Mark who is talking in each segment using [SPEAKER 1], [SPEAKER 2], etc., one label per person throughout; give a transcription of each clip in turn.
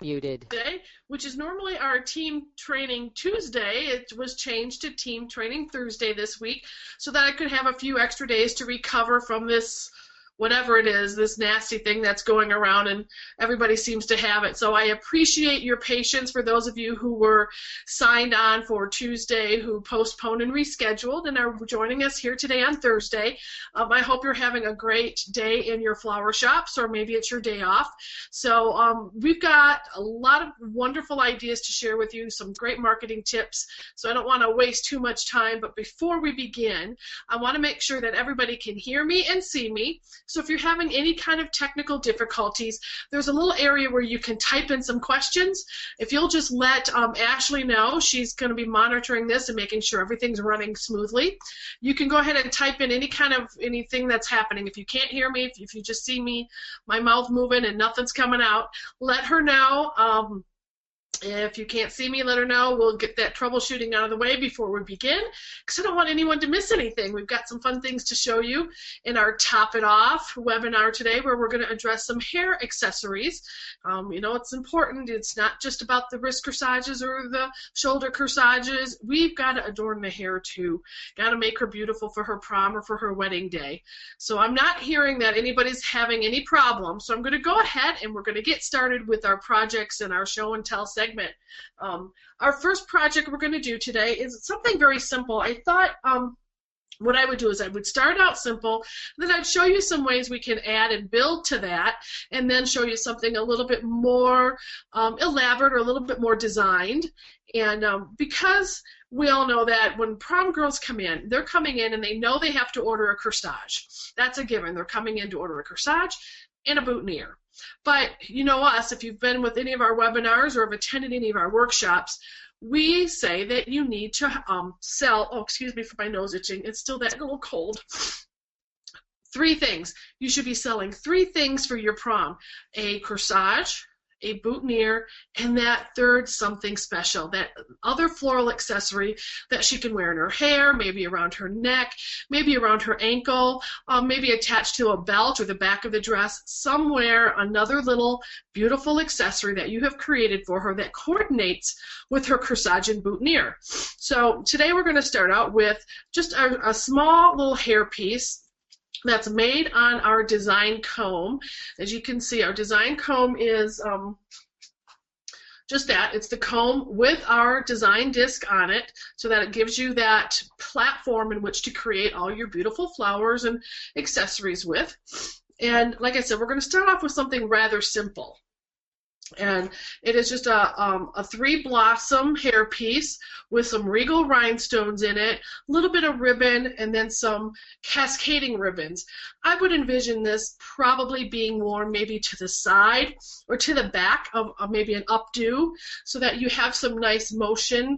[SPEAKER 1] Muted.
[SPEAKER 2] Which is normally our Team Training Tuesday. It was changed to Team Training Thursday this week so that I could have a few extra days to recover from this, whatever it is, this nasty thing that's going around, and everybody seems to have it. So I appreciate your patience for those of you who were signed on for Tuesday, who postponed and rescheduled and are joining us here today on Thursday. I hope you're having a great day in your flower shops, or maybe it's your day off. So we've got a lot of wonderful ideas to share with you, some great marketing tips. So I don't want to waste too much time, but before we begin, I want to make sure that everybody can hear me and see me. So if you're having any kind of technical difficulties, there's a little area where you can type in some questions. If you'll just let Ashley know, she's going to be monitoring this and making sure everything's running smoothly. You can go ahead and type in anything that's happening. If you can't hear me, if you just see me, my mouth moving and nothing's coming out, let her know. If you can't see me, let her know. We'll get that troubleshooting out of the way before we begin, because I don't want anyone to miss anything. We've got some fun things to show you in our Top It Off webinar today, where we're going to address some hair accessories. You know, it's important. It's not just about the wrist corsages or the shoulder corsages. We've got to adorn the hair too. Got to make her beautiful for her prom or for her wedding day. So I'm not hearing that anybody's having any problems. So I'm going to go ahead and we're going to get started with our projects and our show and tell segment. Our first project we're going to do today is something very simple. I thought what I would do is I would start out simple, then I'd show you some ways we can add and build to that, and then show you something a little bit more elaborate or a little bit more designed. And because we all know that when prom girls come in, they're coming in and they know they have to order a corsage. That's a given. They're coming in to order a corsage and a boutonniere. But you know us, if you've been with any of our webinars or have attended any of our workshops, we say that you need to sell, oh, excuse me for my nose itching, it's still that little cold. 3 things. You should be selling 3 things for your prom: a corsage, a boutonniere, and that third something special, that other floral accessory that she can wear in her hair, maybe around her neck, maybe around her ankle, maybe attached to a belt or the back of the dress, somewhere another little beautiful accessory that you have created for her that coordinates with her corsage and boutonniere. So today we're going to start out with just a small little hair piece that's made on our design comb. As you can see, our design comb is just that. It's the comb with our design disc on it, so that it gives you that platform in which to create all your beautiful flowers and accessories with. And like I said, we're going to start off with something rather simple. And it is just a 3-blossom hairpiece with some regal rhinestones in it, a little bit of ribbon, and then some cascading ribbons. I would envision this probably being worn maybe to the side or to the back of maybe an updo, so that you have some nice motion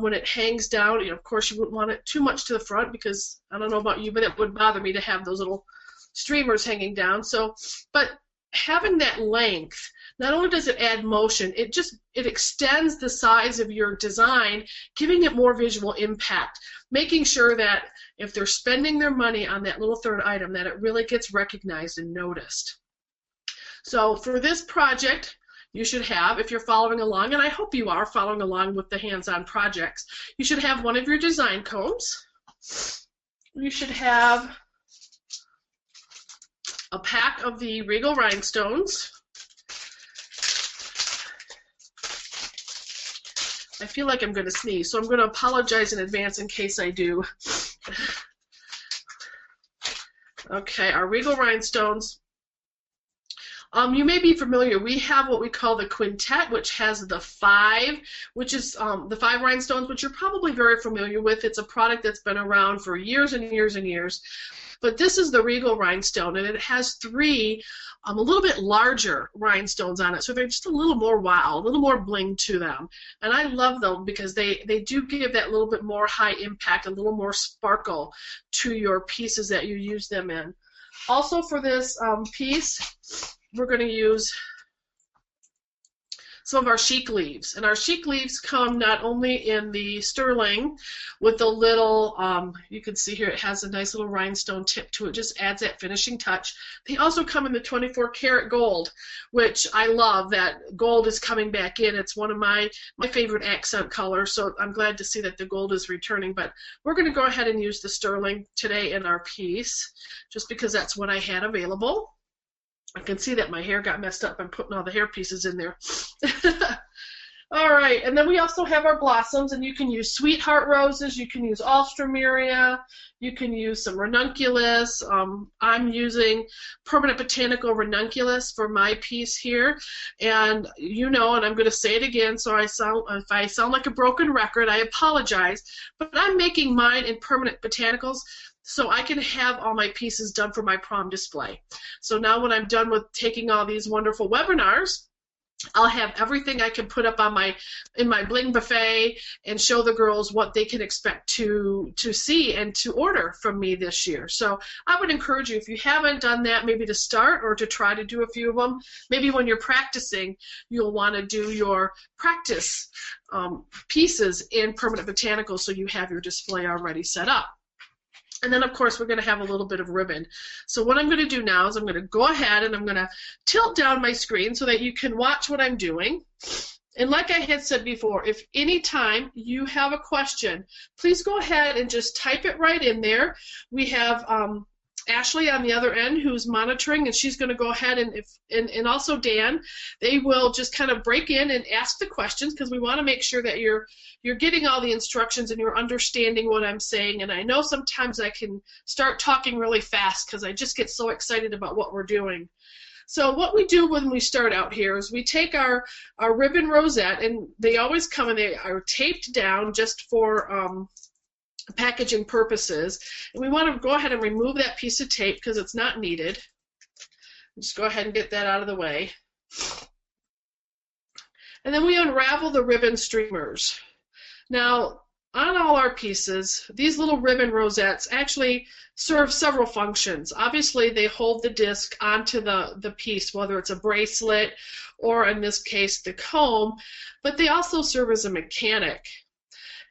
[SPEAKER 2] when it hangs down. You know, of course, you wouldn't want it too much to the front, because I don't know about you, but it would bother me to have those little streamers hanging down. So, but having that length, not only does it add motion, it extends the size of your design, giving it more visual impact, making sure that if they're spending their money on that little third item, that it really gets recognized and noticed. So for this project, you should have, if you're following along, and I hope you are following along with the hands-on projects, you should have one of your design combs. You should have a pack of the regal rhinestones. I feel like I'm going to sneeze, so I'm going to apologize in advance in case I do. Okay, our regal rhinestones. You may be familiar, we have what we call the quintet, which has the 5, which is the 5 rhinestones, which you're probably very familiar with. It's a product that's been around for years and years and years. But this is the regal rhinestone, and it has 3 a little bit larger rhinestones on it, so they're just a little more wow, a little more bling to them. And I love them because they do give that little bit more high impact, a little more sparkle to your pieces that you use them in. Also for this piece, we're going to use some of our chic leaves. And our chic leaves come not only in the sterling with the little, you can see here it has a nice little rhinestone tip to it, just adds that finishing touch. They also come in the 24 karat gold, which I love. That gold is coming back in. It's one of my favorite accent colors, so I'm glad to see that the gold is returning. But we're going to go ahead and use the sterling today in our piece, just because that's what I had available. I can see that my hair got messed up. I'm putting all the hair pieces in there. All right, and then we also have our blossoms, and you can use sweetheart roses, you can use alstroemeria, you can use some ranunculus. I'm using permanent botanical ranunculus for my piece here, and you know, and I'm going to say it again, so if I sound like a broken record, I apologize, but I'm making mine in permanent botanicals so I can have all my pieces done for my prom display. So now when I'm done with taking all these wonderful webinars, I'll have everything I can put up on in my bling buffet and show the girls what they can expect to see and to order from me this year. So I would encourage you, if you haven't done that, maybe to start or to try to do a few of them. Maybe when you're practicing, you'll want to do your practice pieces in permanent botanicals so you have your display already set up. And then, of course, we're going to have a little bit of ribbon. So what I'm going to do now is I'm going to go ahead and I'm going to tilt down my screen so that you can watch what I'm doing. And like I had said before, if any time you have a question, please go ahead and just type it right in there. We have Ashley on the other end who's monitoring, and she's going to go ahead and also Dan. They will just kind of break in and ask the questions because we want to make sure that you're getting all the instructions and you're understanding what I'm saying. And I know sometimes I can start talking really fast because I just get so excited about what we're doing. So what we do when we start out here is we take our ribbon rosette, and they always come and they are taped down just for packaging purposes, and we want to go ahead and remove that piece of tape because it's not needed. Just go ahead and get that out of the way. And then we unravel the ribbon streamers. Now, on all our pieces, these little ribbon rosettes actually serve several functions. Obviously, they hold the disc onto the piece, whether it's a bracelet or, in this case, the comb, but they also serve as a mechanic.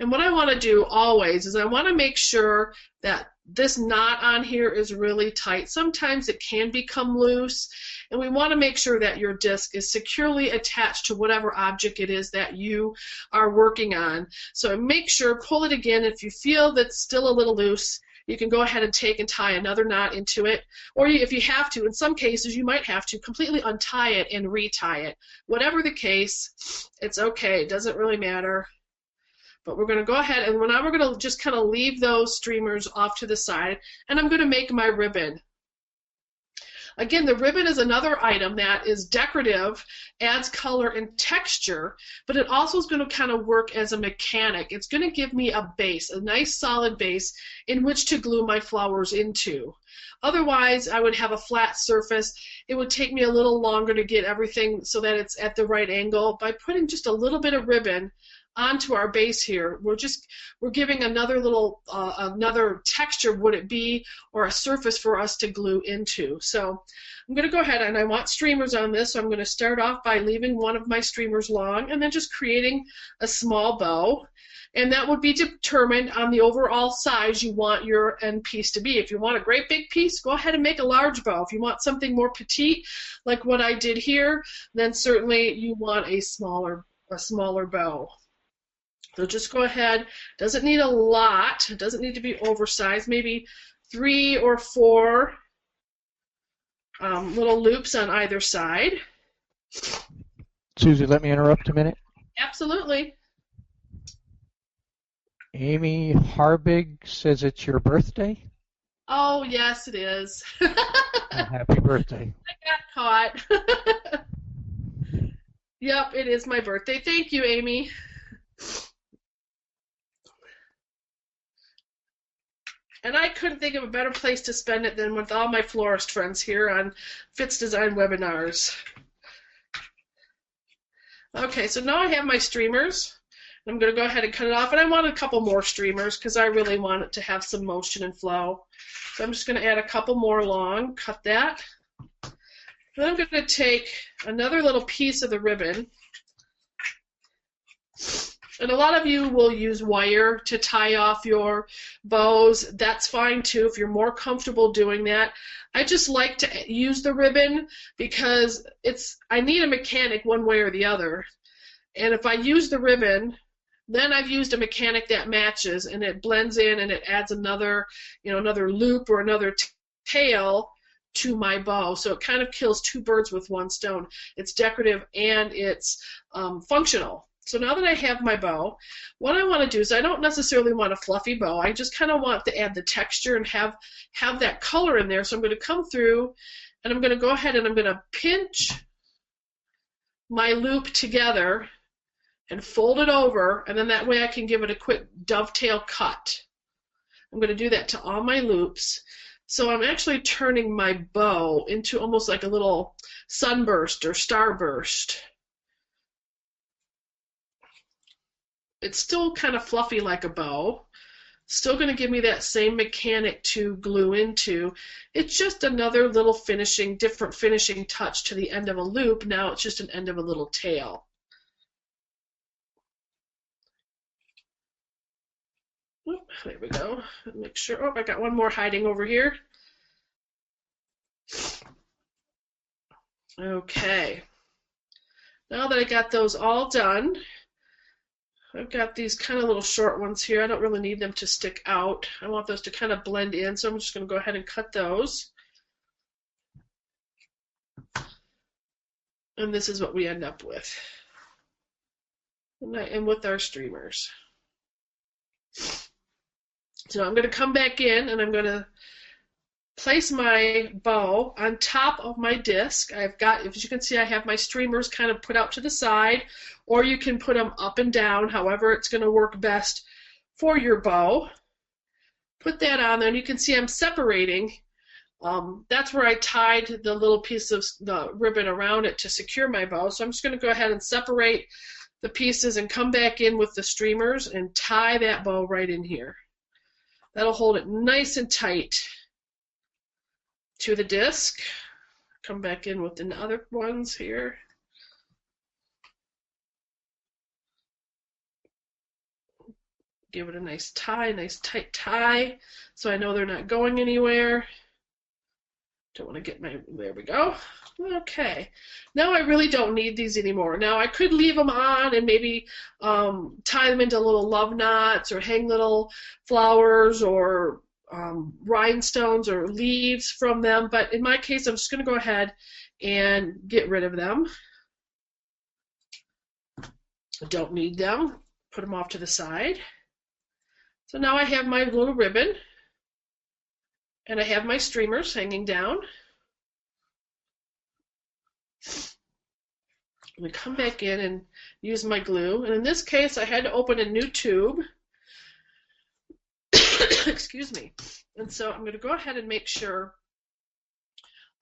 [SPEAKER 2] And what I want to do always is I want to make sure that this knot on here is really tight. Sometimes it can become loose, and we want to make sure that your disc is securely attached to whatever object it is that you are working on. So make sure, pull it again. If you feel that's still a little loose, you can go ahead and take and tie another knot into it. Or if you have to, in some cases you might have to completely untie it and retie it. Whatever the case, it's okay. It doesn't really matter. But we're going to go ahead and now we're going to just kind of leave those streamers off to the side, and I'm going to make my ribbon. Again, the ribbon is another item that is decorative, adds color and texture, but it also is going to kind of work as a mechanic. It's going to give me a base, a nice solid base in which to glue my flowers into. Otherwise, I would have a flat surface. It would take me a little longer to get everything so that it's at the right angle. By putting just a little bit of ribbon onto our base here, we're giving another little another texture, would it be, or a surface for us to glue into. So I'm going to go ahead, and I want streamers on this, so I'm going to start off by leaving one of my streamers long and then just creating a small bow. And that would be determined on the overall size you want your end piece to be. If you want a great big piece, go ahead and make a large bow. If you want something more petite, like what I did here, then certainly you want a smaller bow. So just go ahead. Doesn't need a lot. It doesn't need to be oversized. Maybe 3 or 4 little loops on either side.
[SPEAKER 1] Susie, let me interrupt a minute.
[SPEAKER 2] Absolutely.
[SPEAKER 1] Amy Harbig says it's your birthday.
[SPEAKER 2] Oh, yes, it is.
[SPEAKER 1] Well, happy birthday.
[SPEAKER 2] I got caught. Yep, it is my birthday. Thank you, Amy. And I couldn't think of a better place to spend it than with all my florist friends here on Fitz Design webinars. Okay, so now I have my streamers. I'm going to go ahead and cut it off, and I want a couple more streamers because I really want it to have some motion and flow. So I'm just going to add a couple more long, cut that. Then I'm going to take another little piece of the ribbon, And a lot of you will use wire to tie off your bows. That's fine too if you're more comfortable doing that. I just like to use the ribbon because I need a mechanic one way or the other. And if I use the ribbon, then I've used a mechanic that matches and it blends in and it adds another, another loop or another tail to my bow. So it kind of kills two birds with one stone. It's decorative and it's functional. So now that I have my bow, what I want to do is I don't necessarily want a fluffy bow. I just kind of want to add the texture and have that color in there. So I'm going to come through and I'm going to go ahead and I'm going to pinch my loop together and fold it over, and then that way I can give it a quick dovetail cut. I'm going to do that to all my loops. So I'm actually turning my bow into almost like a little sunburst or starburst. It's still kind of fluffy like a bow. Still going to give me that same mechanic to glue into. It's just another little different finishing touch to the end of a loop. Now it's just an end of a little tail. There we go. Make sure. Oh, I got one more hiding over here. Okay. Now that I got those all done, I've got these kind of little short ones here. I don't really need them to stick out. I want those to kind of blend in, so I'm just going to go ahead and cut those. And this is what we end up with. And with our streamers. So I'm going to come back in and I'm going to place my bow on top of my disc. I've got, as you can see, I have my streamers kind of put out to the side, or you can put them up and down, however it's going to work best for your bow. Put that on there, and you can see I'm separating. That's where I tied the little piece of the ribbon around it to secure my bow. So I'm just going to go ahead and separate the pieces and come back in with the streamers and tie that bow right in here. That'll hold it nice and tight to the disc. Come back in with the other ones here. Give it a nice tie, nice tight tie, so I know they're not going anywhere. Don't want to get there we go. Okay, now I really don't need these anymore. Now I could leave them on and maybe tie them into little love knots or hang little flowers or rhinestones or leaves from them, but in my case I'm just going to go ahead and get rid of them. I don't need them. Put them off to the side. So now I have my little ribbon and I have my streamers hanging down. I'm going to come back in and use my glue, and in this case I had to open a new tube. Excuse me. And so I'm going to go ahead and make sure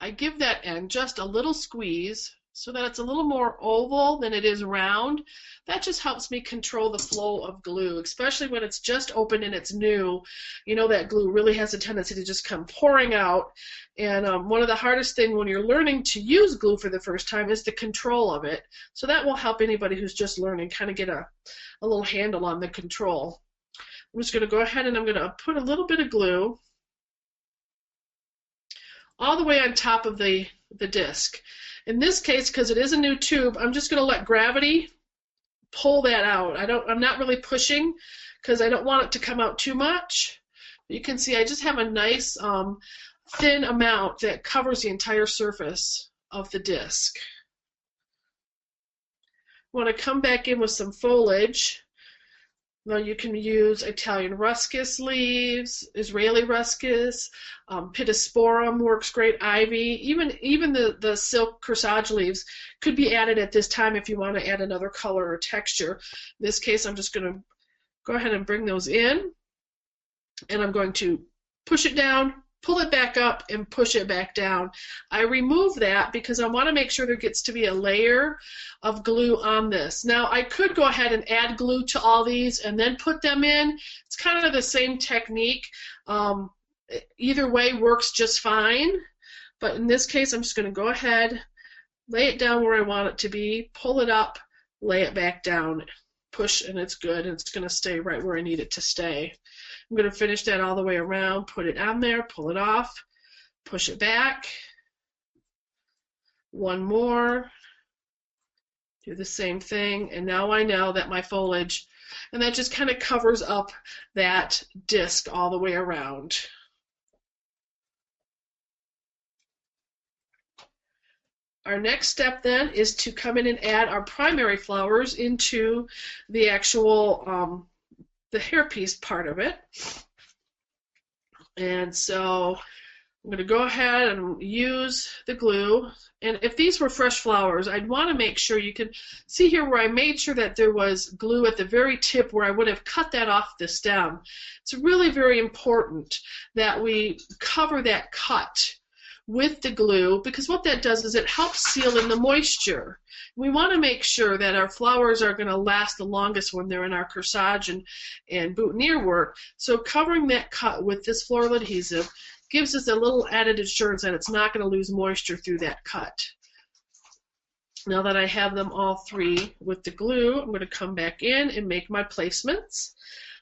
[SPEAKER 2] I give that end just a little squeeze so that it's a little more oval than it is round. That just helps me control the flow of glue, especially when it's just open and it's new. You know that glue really has a tendency to just come pouring out. And one of the hardest things when you're learning to use glue for the first time is the control of it. So that will help anybody who's just learning kind of get a little handle on the control. I'm just going to go ahead and I'm going to put a little bit of glue all the way on top of the disc. In this case, because it is a new tube, I'm just going to let gravity pull that out. I'm not really pushing because I don't want it to come out too much. You can see I just have a nice thin amount that covers the entire surface of the disc. I want to come back in with some foliage. Now you can use Italian ruscus leaves, Israeli ruscus, pittosporum works great, ivy, even the silk corsage leaves could be added at this time if you want to add another color or texture. In this case, I'm just going to go ahead and bring those in, and I'm going to push it down, pull it back up, and push it back down. I remove that because I want to make sure there gets to be a layer of glue on this. Now I could go ahead and add glue to all these and then put them in. It's kind of the same technique. Either way works just fine, but in this case I'm just going to go ahead, lay it down where I want it to be, pull it up, lay it back down. push and it's good, and it's going to stay right where I need it to stay. I'm going to finish that all the way around, put it on there, pull it off, push it back. One more. Do the same thing, and now I know that my foliage, and that just kind of covers up that disc all the way around. Our next step then is to come in and add our primary flowers into the actual the hairpiece part of it. And so I'm going to go ahead and use the glue. And if these were fresh flowers, I'd want to make sure, you can see here where I made sure that there was glue at the very tip where I would have cut that off the stem. It's really very important that we cover that cut with the glue, because what that does is it helps seal in the moisture. We want to make sure that our flowers are going to last the longest when they're in our corsage and boutonniere work. So covering that cut with this floral adhesive gives us a little added assurance that it's not going to lose moisture through that cut. Now that I have them all three with the glue, I'm going to come back in and make my placements.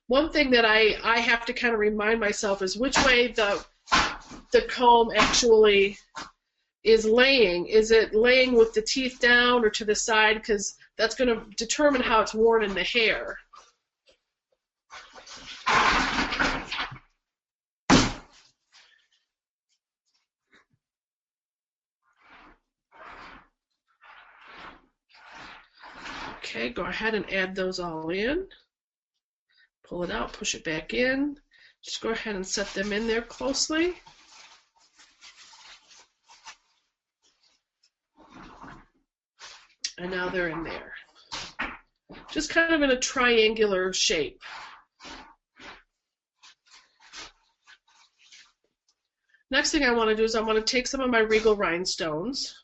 [SPEAKER 2] One thing that I have to kind of remind myself is which way the comb actually is laying. Is it laying with the teeth down or to the side? Because that's going to determine how it's worn in the hair. Okay, go ahead and add those all in. Pull it out, push it back in. Just go ahead and set them in there closely. And now they're in there. Just kind of in a triangular shape. Next thing I want to do is I want to take some of my regal rhinestones.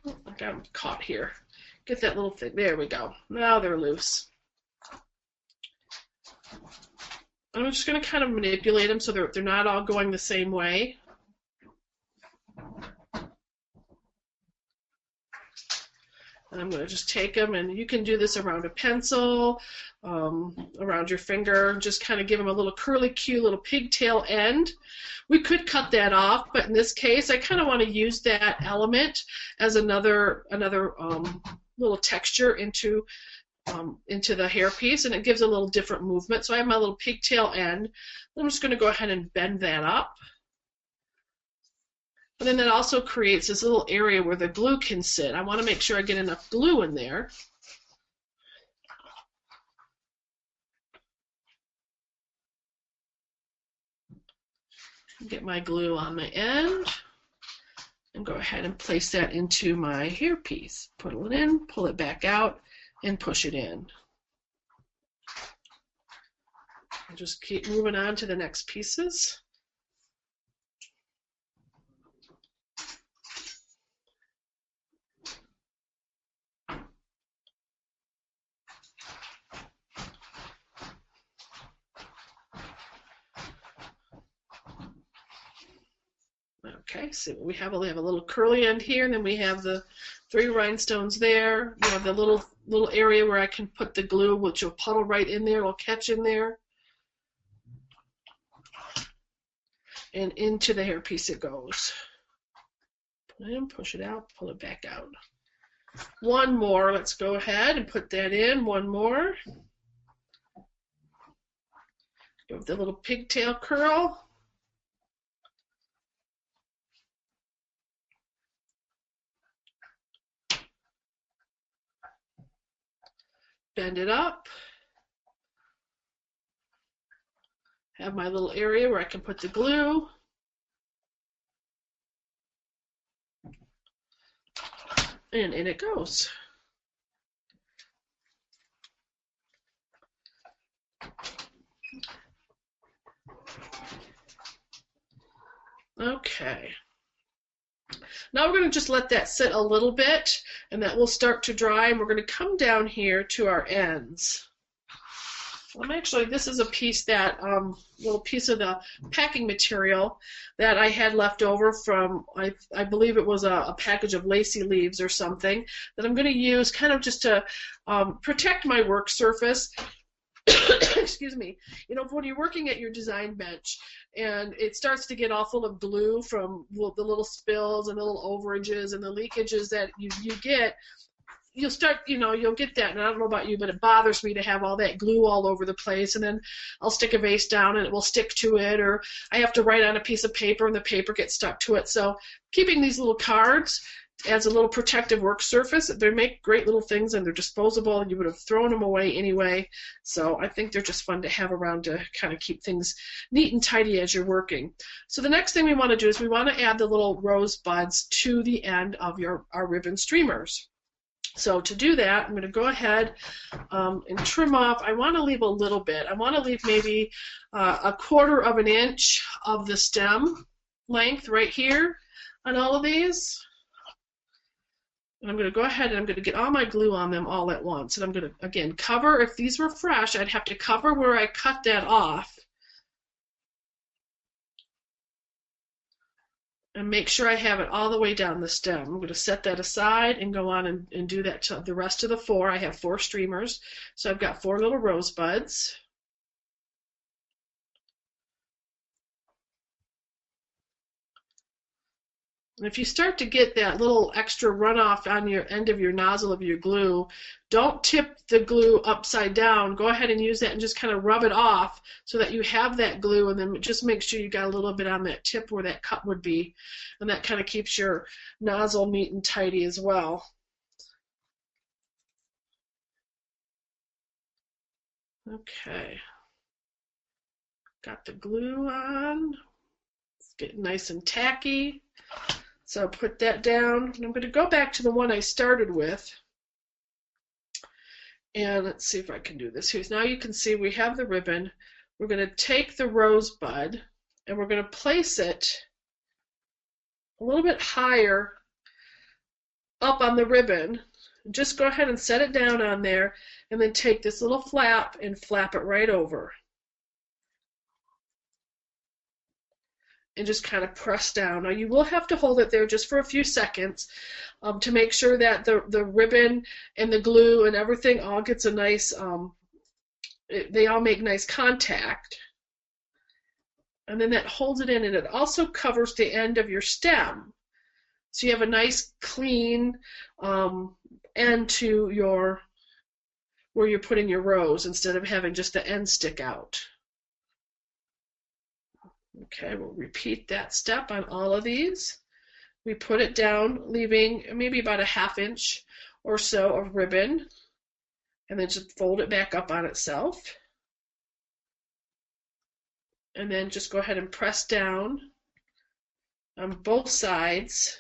[SPEAKER 2] Oh, I got them caught here. Get that little thing. There we go. Now they're loose. I'm just going to kind of manipulate them so they're not all going the same way. And I'm going to just take them, and you can do this around a pencil, around your finger, just kind of give them a little curly Q, little pigtail end. We could cut that off, but in this case, I kind of want to use that element as another little texture into the hairpiece, and it gives a little different movement. So I have my little pigtail end. I'm just going to go ahead and bend that up. And then it also creates this little area where the glue can sit. I want to make sure I get enough glue in there. Get my glue on the end and go ahead and place that into my hairpiece. Put it in, pull it back out, and push it in. I'll just keep moving on to the next pieces. Okay, so we have a little curly end here, and then we have the 3 rhinestones there. We have the little area where I can put the glue, which will puddle right in there, it'll catch in there. And into the hairpiece it goes. Put it in, push it out, pull it back out. One more, let's go ahead and put that in, one more. Go with the little pigtail curl. Bend it up. Have my little area where I can put the glue. And in it goes. Okay. Now we're going to just let that sit a little bit, and that will start to dry, and we're going to come down here to our ends. This is a piece that, little piece of the packing material that I had left over from, I believe it was a package of lacy leaves or something, that I'm going to use kind of just to protect my work surface. Excuse me. You know, when you're working at your design bench and it starts to get all full of glue from the little spills and the little overages and the leakages that you get, you'll start, you'll get that, and I don't know about you, but it bothers me to have all that glue all over the place, and then I'll stick a vase down and it will stick to it, or I have to write on a piece of paper and the paper gets stuck to it. So keeping these little cards as a little protective work surface, they make great little things, and they're disposable, and you would have thrown them away anyway. So I think they're just fun to have around to kind of keep things neat and tidy as you're working. So the next thing we want to do is we want to add the little rose buds to the end of our ribbon streamers. So to do that, I'm going to go ahead and trim off. I want to leave a little bit. I want to leave maybe 1/4 of an inch of the stem length right here on all of these. And I'm going to go ahead and I'm going to get all my glue on them all at once. And I'm going to, again, cover. If these were fresh, I'd have to cover where I cut that off. And make sure I have it all the way down the stem. I'm going to set that aside and go on and do that to the rest of the 4. I have 4 streamers, so I've got 4 little rosebuds. And if you start to get that little extra runoff on your end of your nozzle of your glue, don't tip the glue upside down. Go ahead and use that and just kind of rub it off so that you have that glue, and then just make sure you got a little bit on that tip where that cut would be, and that kind of keeps your nozzle neat and tidy as well. Okay, got the glue on. It's getting nice and tacky. So put that down, and I'm going to go back to the one I started with, and let's see if I can do this. Here, now you can see we have the ribbon. We're going to take the rosebud, and we're going to place it a little bit higher up on the ribbon. Just go ahead and set it down on there, and then take this little flap and flap it right over. And just kind of press down. Now you will have to hold it there just for a few seconds to make sure that the ribbon and the glue and everything all gets a nice, they all make nice contact. And then that holds it in, and it also covers the end of your stem. So you have a nice clean end to where you're putting your rose instead of having just the end stick out. Okay, we'll repeat that step on all of these. We put it down, leaving maybe about a 1/2 inch or so of ribbon, and then just fold it back up on itself. And then just go ahead and press down on both sides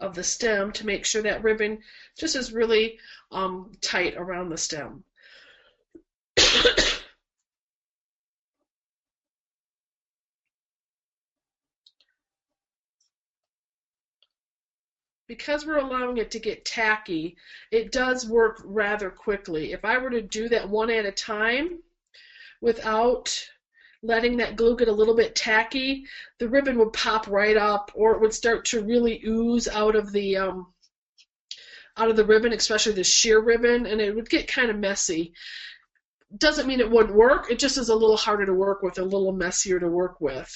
[SPEAKER 2] of the stem to make sure that ribbon just is really tight around the stem. Because we're allowing it to get tacky, it does work rather quickly. If I were to do that one at a time without letting that glue get a little bit tacky, the ribbon would pop right up, or it would start to really ooze out of the ribbon, especially the sheer ribbon, and it would get kind of messy. Doesn't mean it wouldn't work, it just is a little harder to work with, a little messier to work with.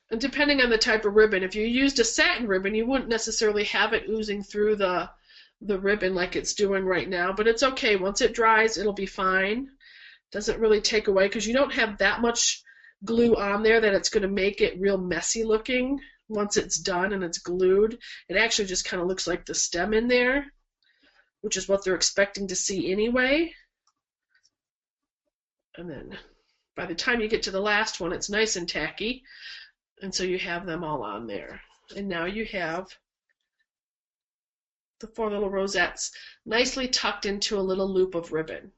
[SPEAKER 2] And depending on the type of ribbon, if you used a satin ribbon, you wouldn't necessarily have it oozing through the ribbon like it's doing right now, but it's okay. Once it dries, it'll be fine. Doesn't really take away, because you don't have that much glue on there that it's going to make it real messy looking once it's done and it's glued. It actually just kind of looks like the stem in there, which is what they're expecting to see anyway. And then by the time you get to the last one, it's nice and tacky. And so you have them all on there. And now you have the 4 little rosettes nicely tucked into a little loop of ribbon.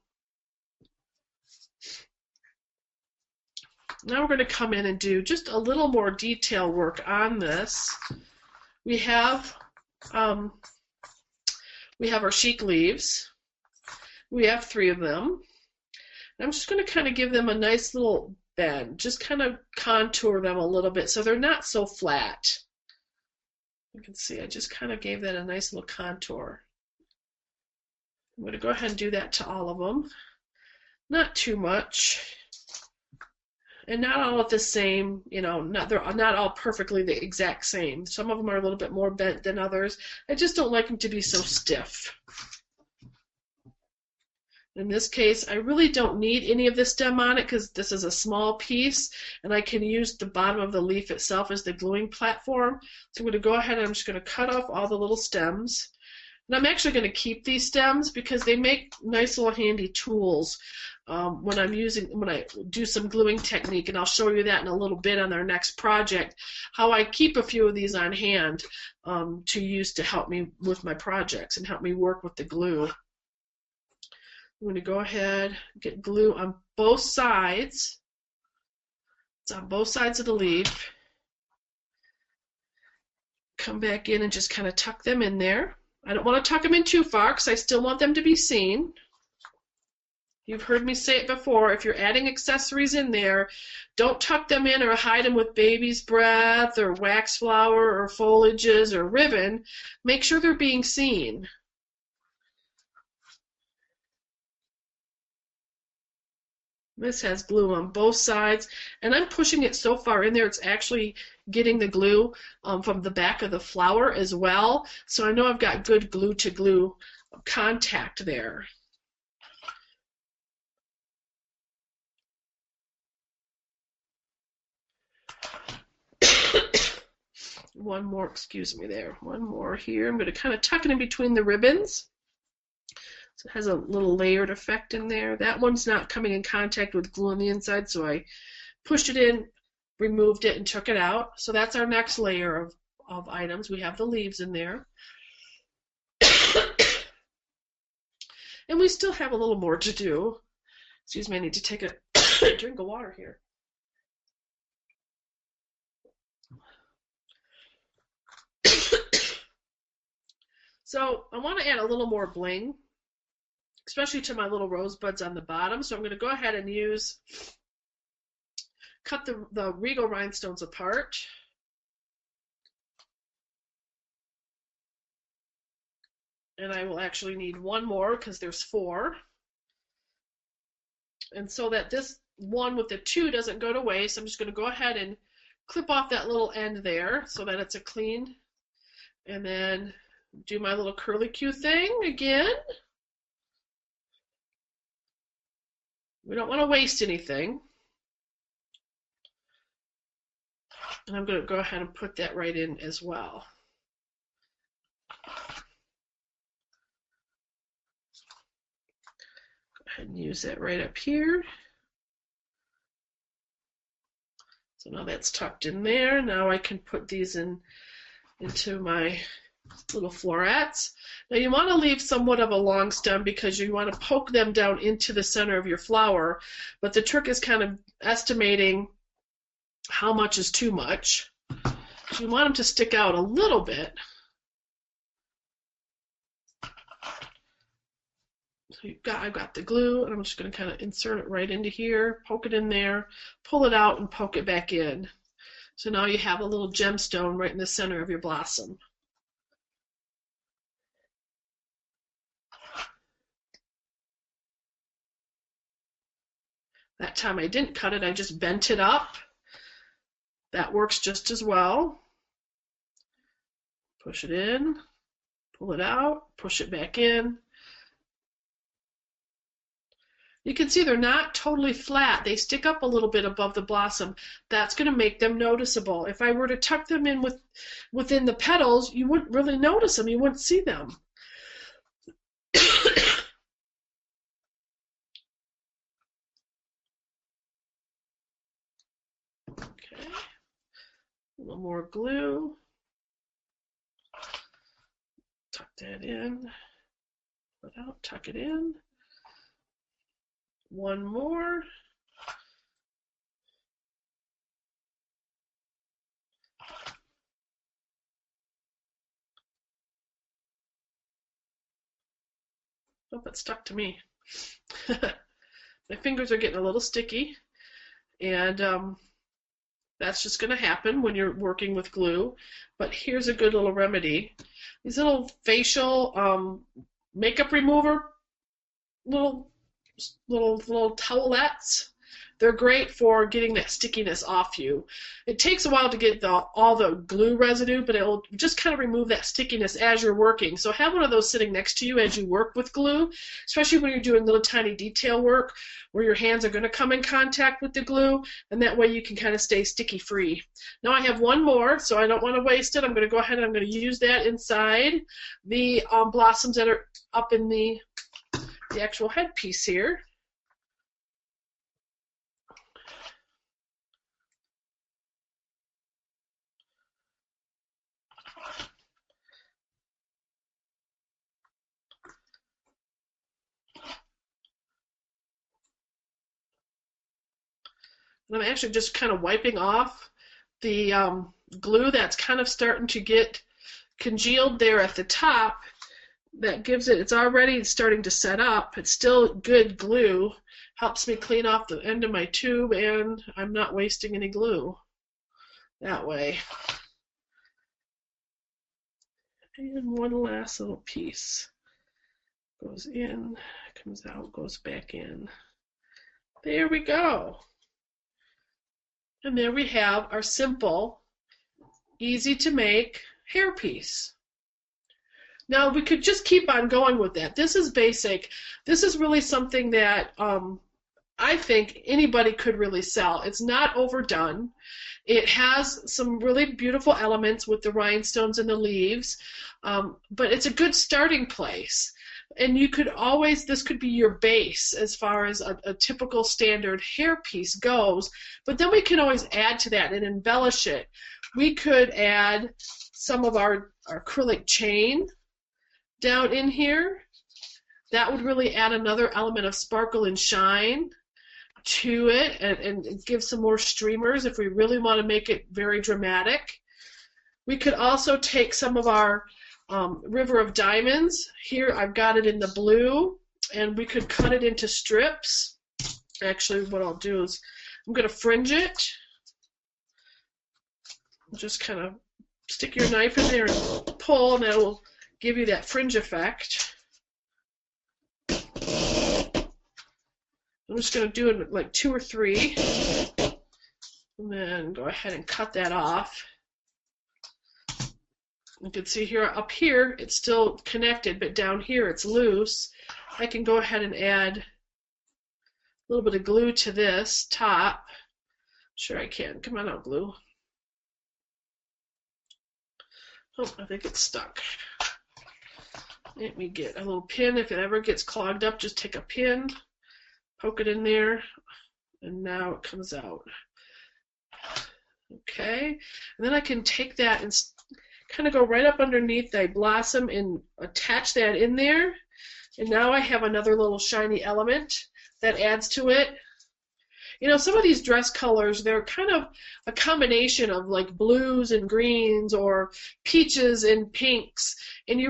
[SPEAKER 2] Now we're going to come in and do just a little more detail work on this. We have We have our chic leaves. We have 3 of them. I'm just going to kind of give them a nice little bend, just kind of contour them a little bit so they're not so flat. You can see I just kind of gave that a nice little contour. I'm going to go ahead and do that to all of them. Not too much. And not all at the same, they're not all perfectly the exact same. Some of them are a little bit more bent than others. I just don't like them to be so stiff. In this case, I really don't need any of the stem on it because this is a small piece, and I can use the bottom of the leaf itself as the gluing platform. So I'm going to go ahead and I'm just going to cut off all the little stems. And I'm actually going to keep these stems because they make nice little handy tools when I do some gluing technique, and I'll show you that in a little bit on our next project, how I keep a few of these on hand to use to help me with my projects and help me work with the glue. I'm going to go ahead and get glue on both sides. It's on both sides of the leaf. Come back in and just kind of tuck them in there. I don't want to tuck them in too far because I still want them to be seen. You've heard me say it before, if you're adding accessories in there, don't tuck them in or hide them with baby's breath or wax flower or foliages or ribbon. Make sure they're being seen. This has glue on both sides, and I'm pushing it so far in there it's actually getting the glue from the back of the flower as well, so I know I've got good glue-to-glue contact there. One more, excuse me there, one more here. I'm going to kind of tuck it in between the ribbons. So it has a little layered effect in there. That one's not coming in contact with glue on the inside, so I pushed it in, removed it, and took it out. So that's our next layer of items. We have the leaves in there. And we still have a little more to do. Excuse me, I need to take a drink of water here. So I want to add a little more bling, especially to my little rosebuds on the bottom. So I'm going to go ahead and cut the regal rhinestones apart. And I will actually need one more because there's 4. And so that this one with the 2 doesn't go to waste, I'm just going to go ahead and clip off that little end there so that it's a clean, and then do my little curlicue thing again. We don't want to waste anything. And I'm going to go ahead and put that right in as well. Go ahead and use that right up here. So now that's tucked in there. Now I can put these into my little florets. Now you want to leave somewhat of a long stem because you want to poke them down into the center of your flower, but the trick is kind of estimating how much is too much. So you want them to stick out a little bit. So I've got the glue, and I'm just going to kind of insert it right into here, poke it in there, pull it out, and poke it back in. So now you have a little gemstone right in the center of your blossom. That time I didn't cut it, I just bent it up. That works just as well. Push it in, pull it out, push it back in. You can see they're not totally flat. They stick up a little bit above the blossom. That's going to make them noticeable. If I were to tuck them in within the petals, you wouldn't really notice them. You wouldn't see them. Okay. A little more glue. Tuck that in. Pull it out, tuck it in. One more. Oh, it stuck to me. My fingers are getting a little sticky, and that's just going to happen when you're working with glue. But here's a good little remedy. These little facial makeup remover little towelettes. They're great for getting that stickiness off you. It takes a while to get all the glue residue, but it'll just kind of remove that stickiness as you're working. So have one of those sitting next to you as you work with glue, especially when you're doing little tiny detail work where your hands are going to come in contact with the glue, and that way you can kind of stay sticky free. Now I have one more, so I don't want to waste it. I'm going to go ahead and I'm going to use that inside the blossoms that are up in the actual headpiece here. And I'm actually just kind of wiping off the glue that's kind of starting to get congealed there at the top. That gives it, it's already starting to set up. It's still good glue. Helps me clean off the end of my tube, and I'm not wasting any glue that way. And one last little piece goes in, comes out, goes back in. There we go. And there we have our simple, easy to make hairpiece. Now we could just keep on going with that. This is basic. This is really something that I think anybody could really sell. It's not overdone. It has some really beautiful elements with the rhinestones and the leaves, but it's a good starting place. And you could always, this could be your base as far as a typical standard hairpiece goes, but then we can always add to that and embellish it. We could add some of our acrylic chain down in here. That would really add another element of sparkle and shine to it, and give some more streamers if we really want to make it very dramatic. We could also take some of our River of Diamonds. Here I've got it in the blue, and we could cut it into strips. Actually, what I'll do is I'm going to fringe it. Just kind of stick your knife in there and pull, and that will give you that fringe effect. I'm just going to do it like 2 or 3, and then go ahead and cut that off. You can see here, up here, it's still connected, but down here it's loose. I can go ahead and add a little bit of glue to this top. Sure I can. Come on out, glue. Oh, I think it's stuck. Let me get a little pin. If it ever gets clogged up, just take a pin, poke it in there, and now it comes out. Okay, and then I can take that and kind of go right up underneath the blossom and attach that in there. And now I have another little shiny element that adds to it. You know, some of these dress colors, they're kind of a combination of like blues and greens or peaches and pinks. And you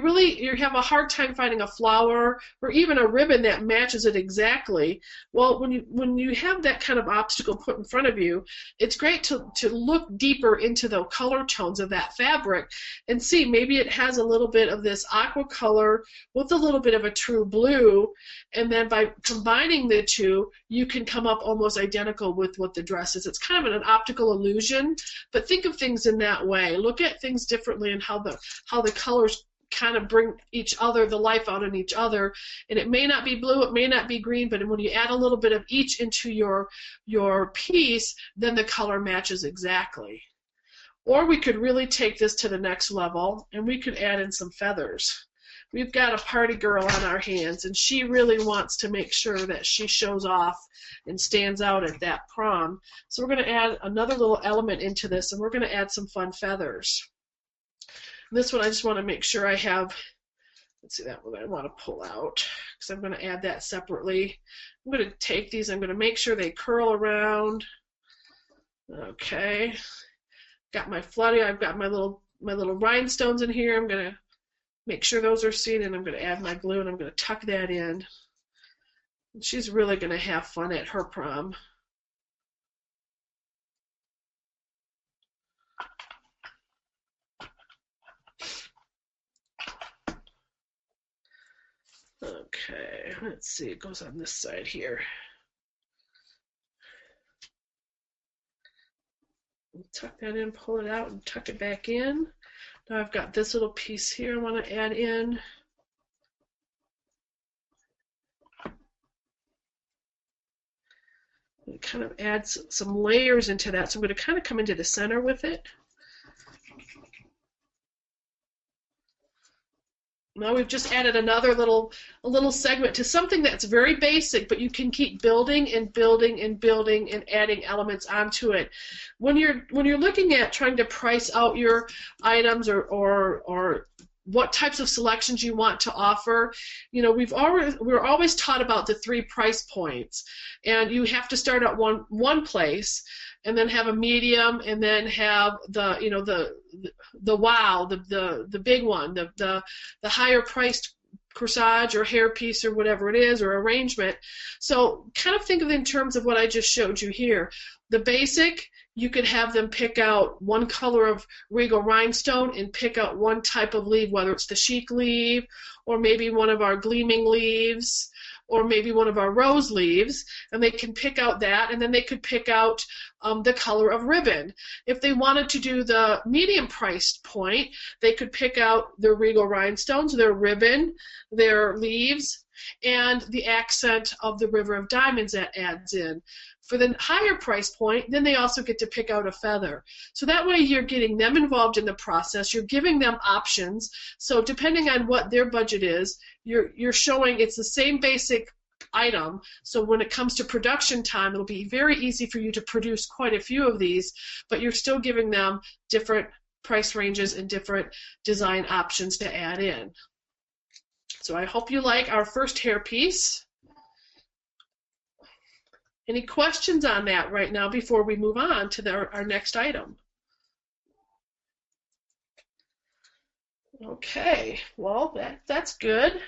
[SPEAKER 2] have a hard time finding a flower or even a ribbon that matches it exactly. Well, when you have that kind of obstacle put in front of you, it's great to look deeper into the color tones of that fabric and see maybe it has a little bit of this aqua color with a little bit of a true blue, and then by combining the two, you can come up almost identical with what the dress is. It's kind of an optical illusion, but think of things in that way. Look at things differently and how the colors kind of bring the life out in each other. And it may not be blue, it may not be green, but when you add a little bit of each into your piece, then the color matches exactly. Or we could really take this to the next level, and we could add in some feathers. We've got a party girl on our hands, and she really wants to make sure that she shows off and stands out at that prom. So we're going to add another little element into this, and we're going to add some fun feathers. And this one I just want to make sure I have, let's see, that one I want to pull out, because I'm going to add that separately. I'm going to take these, I'm going to make sure they curl around. Okay. Got my flooding, I've got my little rhinestones in here. I'm going to Make sure those are seen, and I'm going to add my glue, and I'm going to tuck that in. And she's really going to have fun at her prom. Okay, let's see, it goes on this side here. Tuck that in, pull it out, and tuck it back in. Now I've got this little piece here I want to add in. It kind of adds some layers into that, so I'm going to kind of come into the center with it. Now we've just added another little segment to something that's very basic, but you can keep building and building and building and adding elements onto it. When you're looking at trying to price out your items or what types of selections you want to offer, you know, we're always taught about the 3 price points, and you have to start at one place, and then have a medium, and then have the, you know, the wow, the big one, the higher priced corsage or hairpiece or whatever it is, or arrangement. So kind of think of it in terms of what I just showed you here. The basic, you could have them pick out one color of regal rhinestone and pick out one type of leaf, whether it's the chic leaf, or maybe one of our gleaming leaves, or maybe one of our rose leaves, and they can pick out that, and then they could pick out the color of ribbon. If they wanted to do the medium priced point, they could pick out their regal rhinestones, their ribbon, their leaves, and the accent of the river of diamonds that adds in. For the higher price point, then they also get to pick out a feather. So that way you're getting them involved in the process, you're giving them options, so depending on what their budget is, you're showing it's the same basic item, so when it comes to production time, it'll be very easy for you to produce quite a few of these, but you're still giving them different price ranges and different design options to add in. So I hope you like our first hairpiece. Any questions on that right now before we move on to our next item? Okay, well, that's good.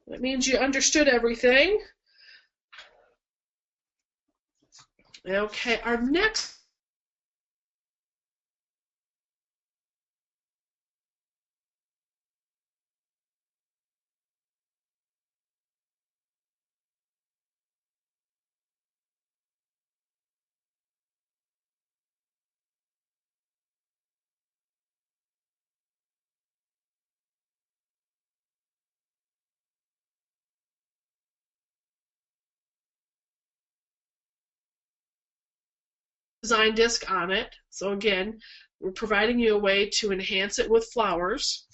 [SPEAKER 2] That means you understood everything. Okay, our next design disc on it. So again, we're providing you a way to enhance it with flowers,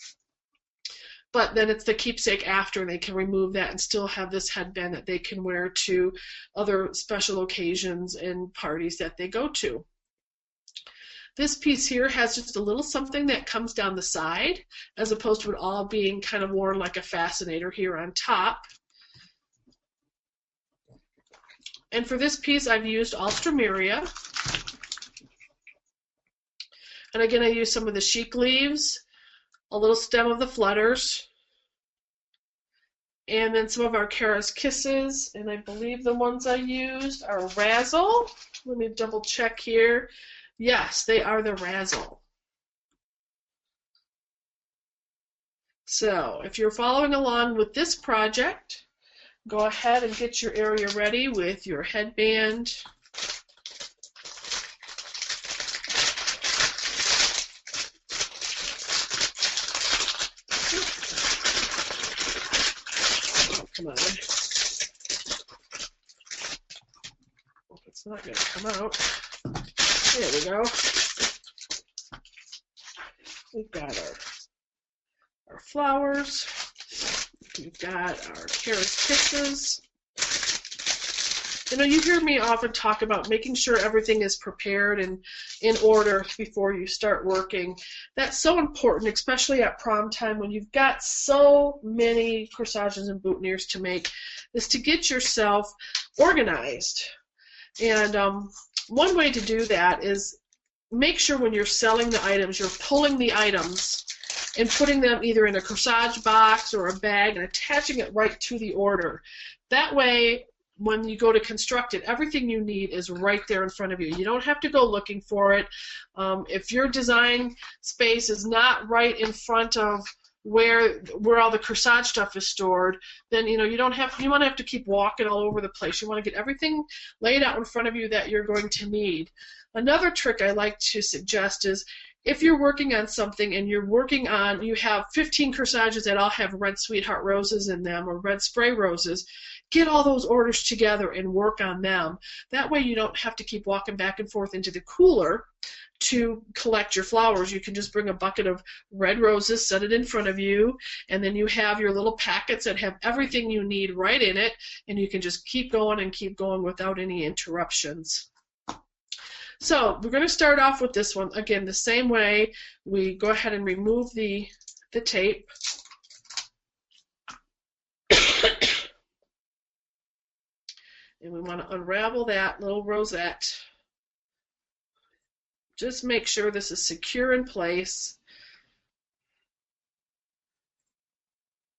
[SPEAKER 2] but then it's the keepsake after, and they can remove that and still have this headband that they can wear to other special occasions and parties that they go to. This piece here has just a little something that comes down the side, as opposed to it all being kind of worn like a fascinator here on top. And for this piece, I've used Alstroemeria. And again, I used some of the chic leaves, a little stem of the flutters, and then some of our Kara's Kisses. And I believe the ones I used are Razzle. Let me double check here. Yes, they are the Razzle. So if you're following along with this project, go ahead and get your area ready with your headband. Oh, come on. Well, it's not going to come out. There we go. We've got our flowers. We've got our Kara's Kisses. You know, you hear me often talk about making sure everything is prepared and in order before you start working. That's so important, especially at prom time when you've got so many corsages and boutonnieres to make, is to get yourself organized. And one way to do that is make sure when you're selling the items, you're pulling the items and putting them either in a corsage box or a bag and attaching it right to the order. That way, when you go to construct it, everything you need is right there in front of you. You don't have to go looking for it. If your design space is not right in front of where all the corsage stuff is stored, then you want to have to keep walking all over the place. You want to get everything laid out in front of you that you're going to need. Another trick I like to suggest is if you're working on something and you have 15 corsages that all have red sweetheart roses in them or red spray roses, get all those orders together and work on them. That way you don't have to keep walking back and forth into the cooler to collect your flowers. You can just bring a bucket of red roses, set it in front of you, and then you have your little packets that have everything you need right in it, and you can just keep going without any interruptions. So we're going to start off with this one. Again, the same way. We go ahead and remove the tape. And we want to unravel that little rosette. Just make sure this is secure in place.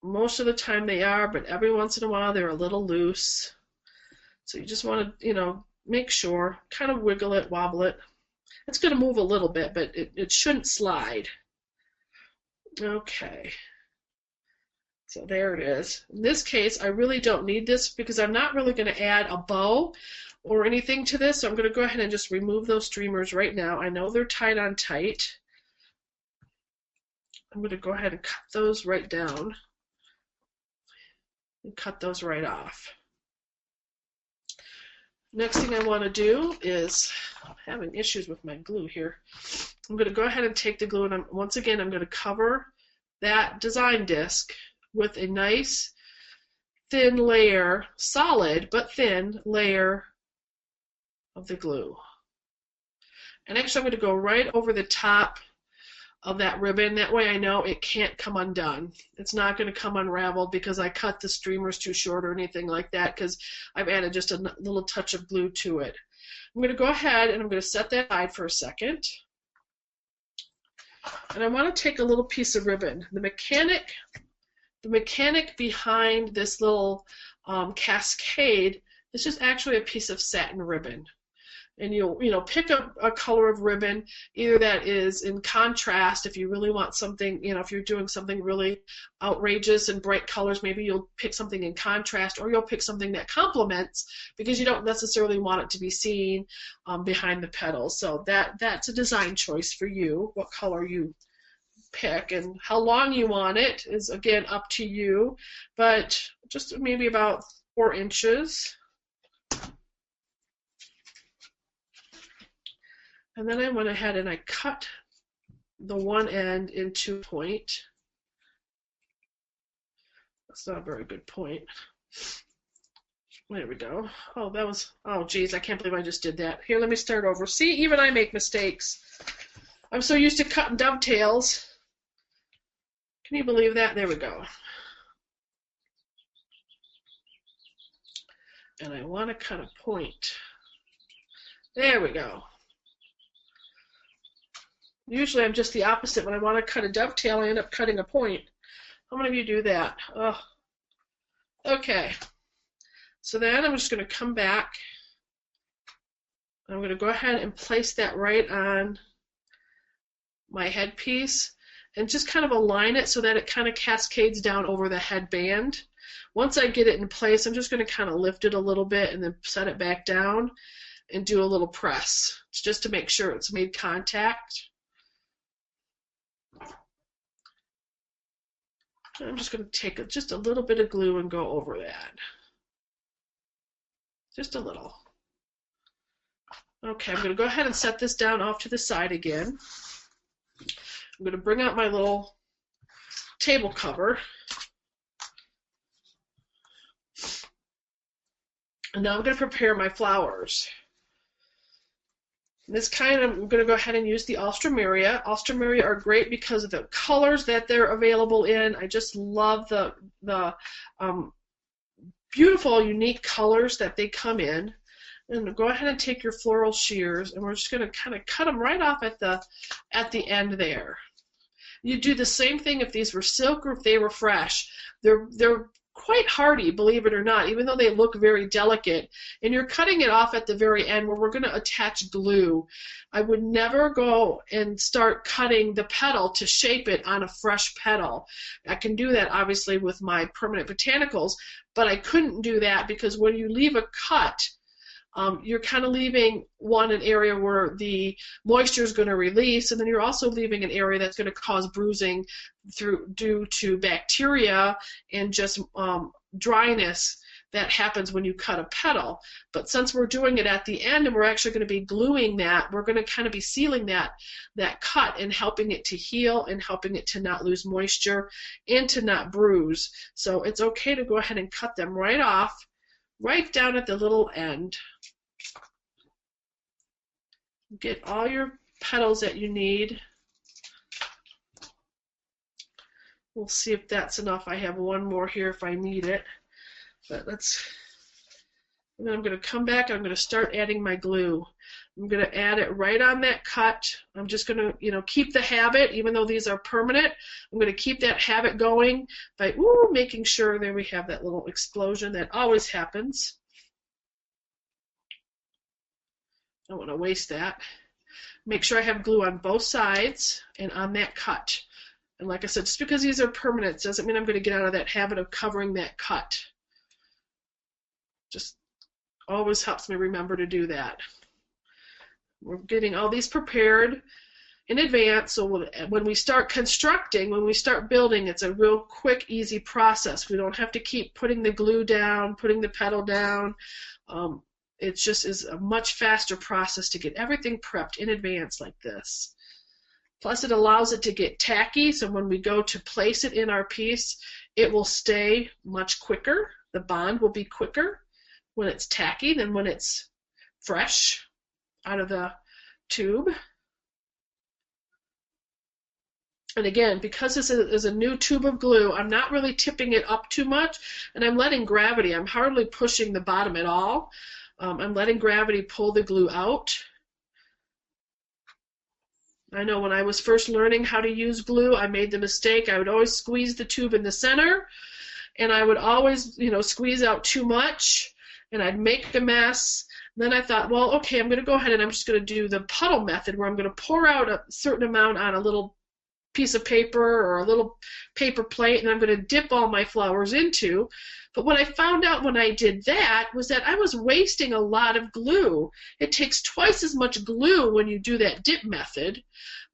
[SPEAKER 2] Most of the time they are, but every once in a while they're a little loose. So you just want to, make sure, kind of wiggle it, wobble it. It's going to move a little bit, but it shouldn't slide. Okay. So there it is. In this case, I really don't need this because I'm not really going to add a bow or anything to this, so I'm going to go ahead and just remove those streamers right now. I know they're tied on tight. I'm going to go ahead and cut those right down and cut those right off. Next thing I want to do is, I'm having issues with my glue here. I'm going to go ahead and take the glue and once again I'm going to cover that design disc with a nice thin layer, solid but thin layer of the glue. And actually I'm going to go right over the top of that ribbon. That way I know it can't come undone. It's not going to come unraveled because I cut the streamers too short or anything like that, because I've added just a little touch of glue to it. I'm going to go ahead and I'm going to set that aside for a second. And I want to take a little piece of ribbon. The mechanic behind this little cascade, this is actually a piece of satin ribbon. And you'll pick up a color of ribbon, either that is in contrast. If you really want something, if you're doing something really outrageous and bright colors, maybe you'll pick something in contrast, or you'll pick something that complements because you don't necessarily want it to be seen behind the petals. So that's a design choice for you, what color you pick, and how long you want it is again up to you, but just maybe about 4 inches. And then I went ahead and I cut the one end into a point. That's not a very good point. There we go. Oh geez, I can't believe I just did that. Here, let me start over. See, even I make mistakes. I'm so used to cutting dovetails. Can you believe that? There we go. And I want to cut a point. There we go. Usually I'm just the opposite. When I want to cut a dovetail, I end up cutting a point. How many of you do that? Oh. Okay. So then I'm just going to come back. I'm going to go ahead and place that right on my headpiece and just kind of align it so that it kind of cascades down over the headband. Once I get it in place, I'm just going to kind of lift it a little bit and then set it back down and do a little press. It's just to make sure it's made contact. I'm just going to take just a little bit of glue and go over that. Just a little. Okay, I'm going to go ahead and set this down off to the side again. I'm going to bring out my little table cover. And now I'm going to prepare my flowers. I'm going to go ahead and use the Alstroemeria. Alstroemeria are great because of the colors that they're available in. I just love the beautiful, unique colors that they come in. And go ahead and take your floral shears, and we're just going to kind of cut them right off at the end there. You do the same thing if these were silk or if they were fresh. They're quite hardy, believe it or not, even though they look very delicate. And you're cutting it off at the very end where we're going to attach glue. I would never go and start cutting the petal to shape it on a fresh petal. I can do that obviously with my permanent botanicals, but I couldn't do that because when you leave a cut, you're kind of leaving an area where the moisture is going to release, and then you're also leaving an area that's going to cause bruising due to bacteria and just dryness that happens when you cut a petal. But since we're doing it at the end and we're actually going to be gluing that, we're going to kind of be sealing that cut and helping it to heal and helping it to not lose moisture and to not bruise. So it's okay to go ahead and cut them right off, right down at the little end. Get all your petals that you need. We'll see if that's enough. I have one more here if I need it. But and then I'm going to come back. I'm going to start adding my glue. I'm going to add it right on that cut. I'm just going to, keep the habit, even though these are permanent. I'm going to keep that habit going by making sure there we have that little explosion that always happens. I don't want to waste that. Make sure I have glue on both sides and on that cut. And like I said, just because these are permanent doesn't mean I'm going to get out of that habit of covering that cut. Just always helps me remember to do that. We're getting all these prepared in advance, so when we start constructing, when we start building, it's a real quick, easy process. We don't have to keep putting the glue down, putting the petal down. It just is a much faster process to get everything prepped in advance like this. Plus it allows it to get tacky, so when we go to place it in our piece, it will stay much quicker. The bond will be quicker when it's tacky than when it's fresh out of the tube. And again, because this is a new tube of glue, I'm not really tipping it up too much, and I'm letting gravity. I'm hardly pushing the bottom at all. I'm letting gravity pull the glue out. I know when I was first learning how to use glue, I made the mistake. I would always squeeze the tube in the center, and I would always, squeeze out too much, and I'd make a mess. Then I thought, well, okay, I'm going to go ahead and I'm just going to do the puddle method where I'm going to pour out a certain amount on a little piece of paper or a little paper plate, and I'm going to dip all my flowers into. But what I found out when I did that was that I was wasting a lot of glue. It takes twice as much glue when you do that dip method,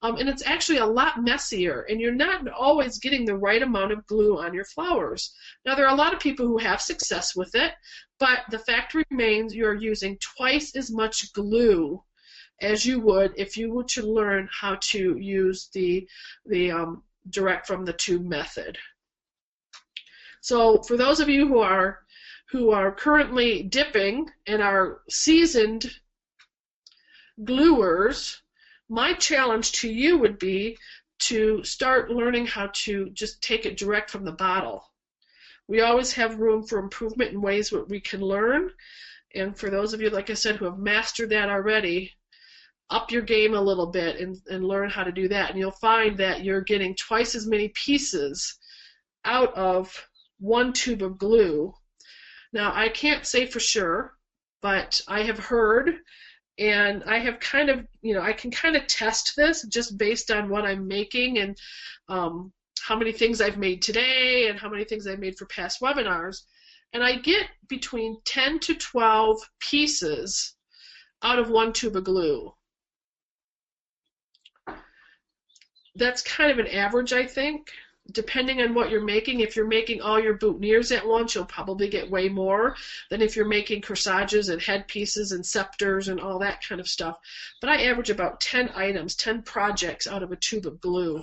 [SPEAKER 2] and it's actually a lot messier, and you're not always getting the right amount of glue on your flowers. Now, there are a lot of people who have success with it, but the fact remains you're using twice as much glue as you would if you were to learn how to use the direct from the tube method. So for those of you who are currently dipping and are seasoned gluers, my challenge to you would be to start learning how to just take it direct from the bottle. We always have room for improvement in ways that we can learn, and for those of you, like I said, who have mastered that already, up your game a little bit and learn how to do that, and you'll find that you're getting twice as many pieces out of one tube of glue. Now, I can't say for sure, but I have heard, and I have kind of, I can kind of test this just based on what I'm making and how many things I've made today and how many things I've made for past webinars, and I get between 10 to 12 pieces out of one tube of glue. That's kind of an average, I think. Depending on what you're making, if you're making all your boutonnieres at once, you'll probably get way more than if you're making corsages and headpieces and scepters and all that kind of stuff. But I average about 10 items, 10 projects out of a tube of glue.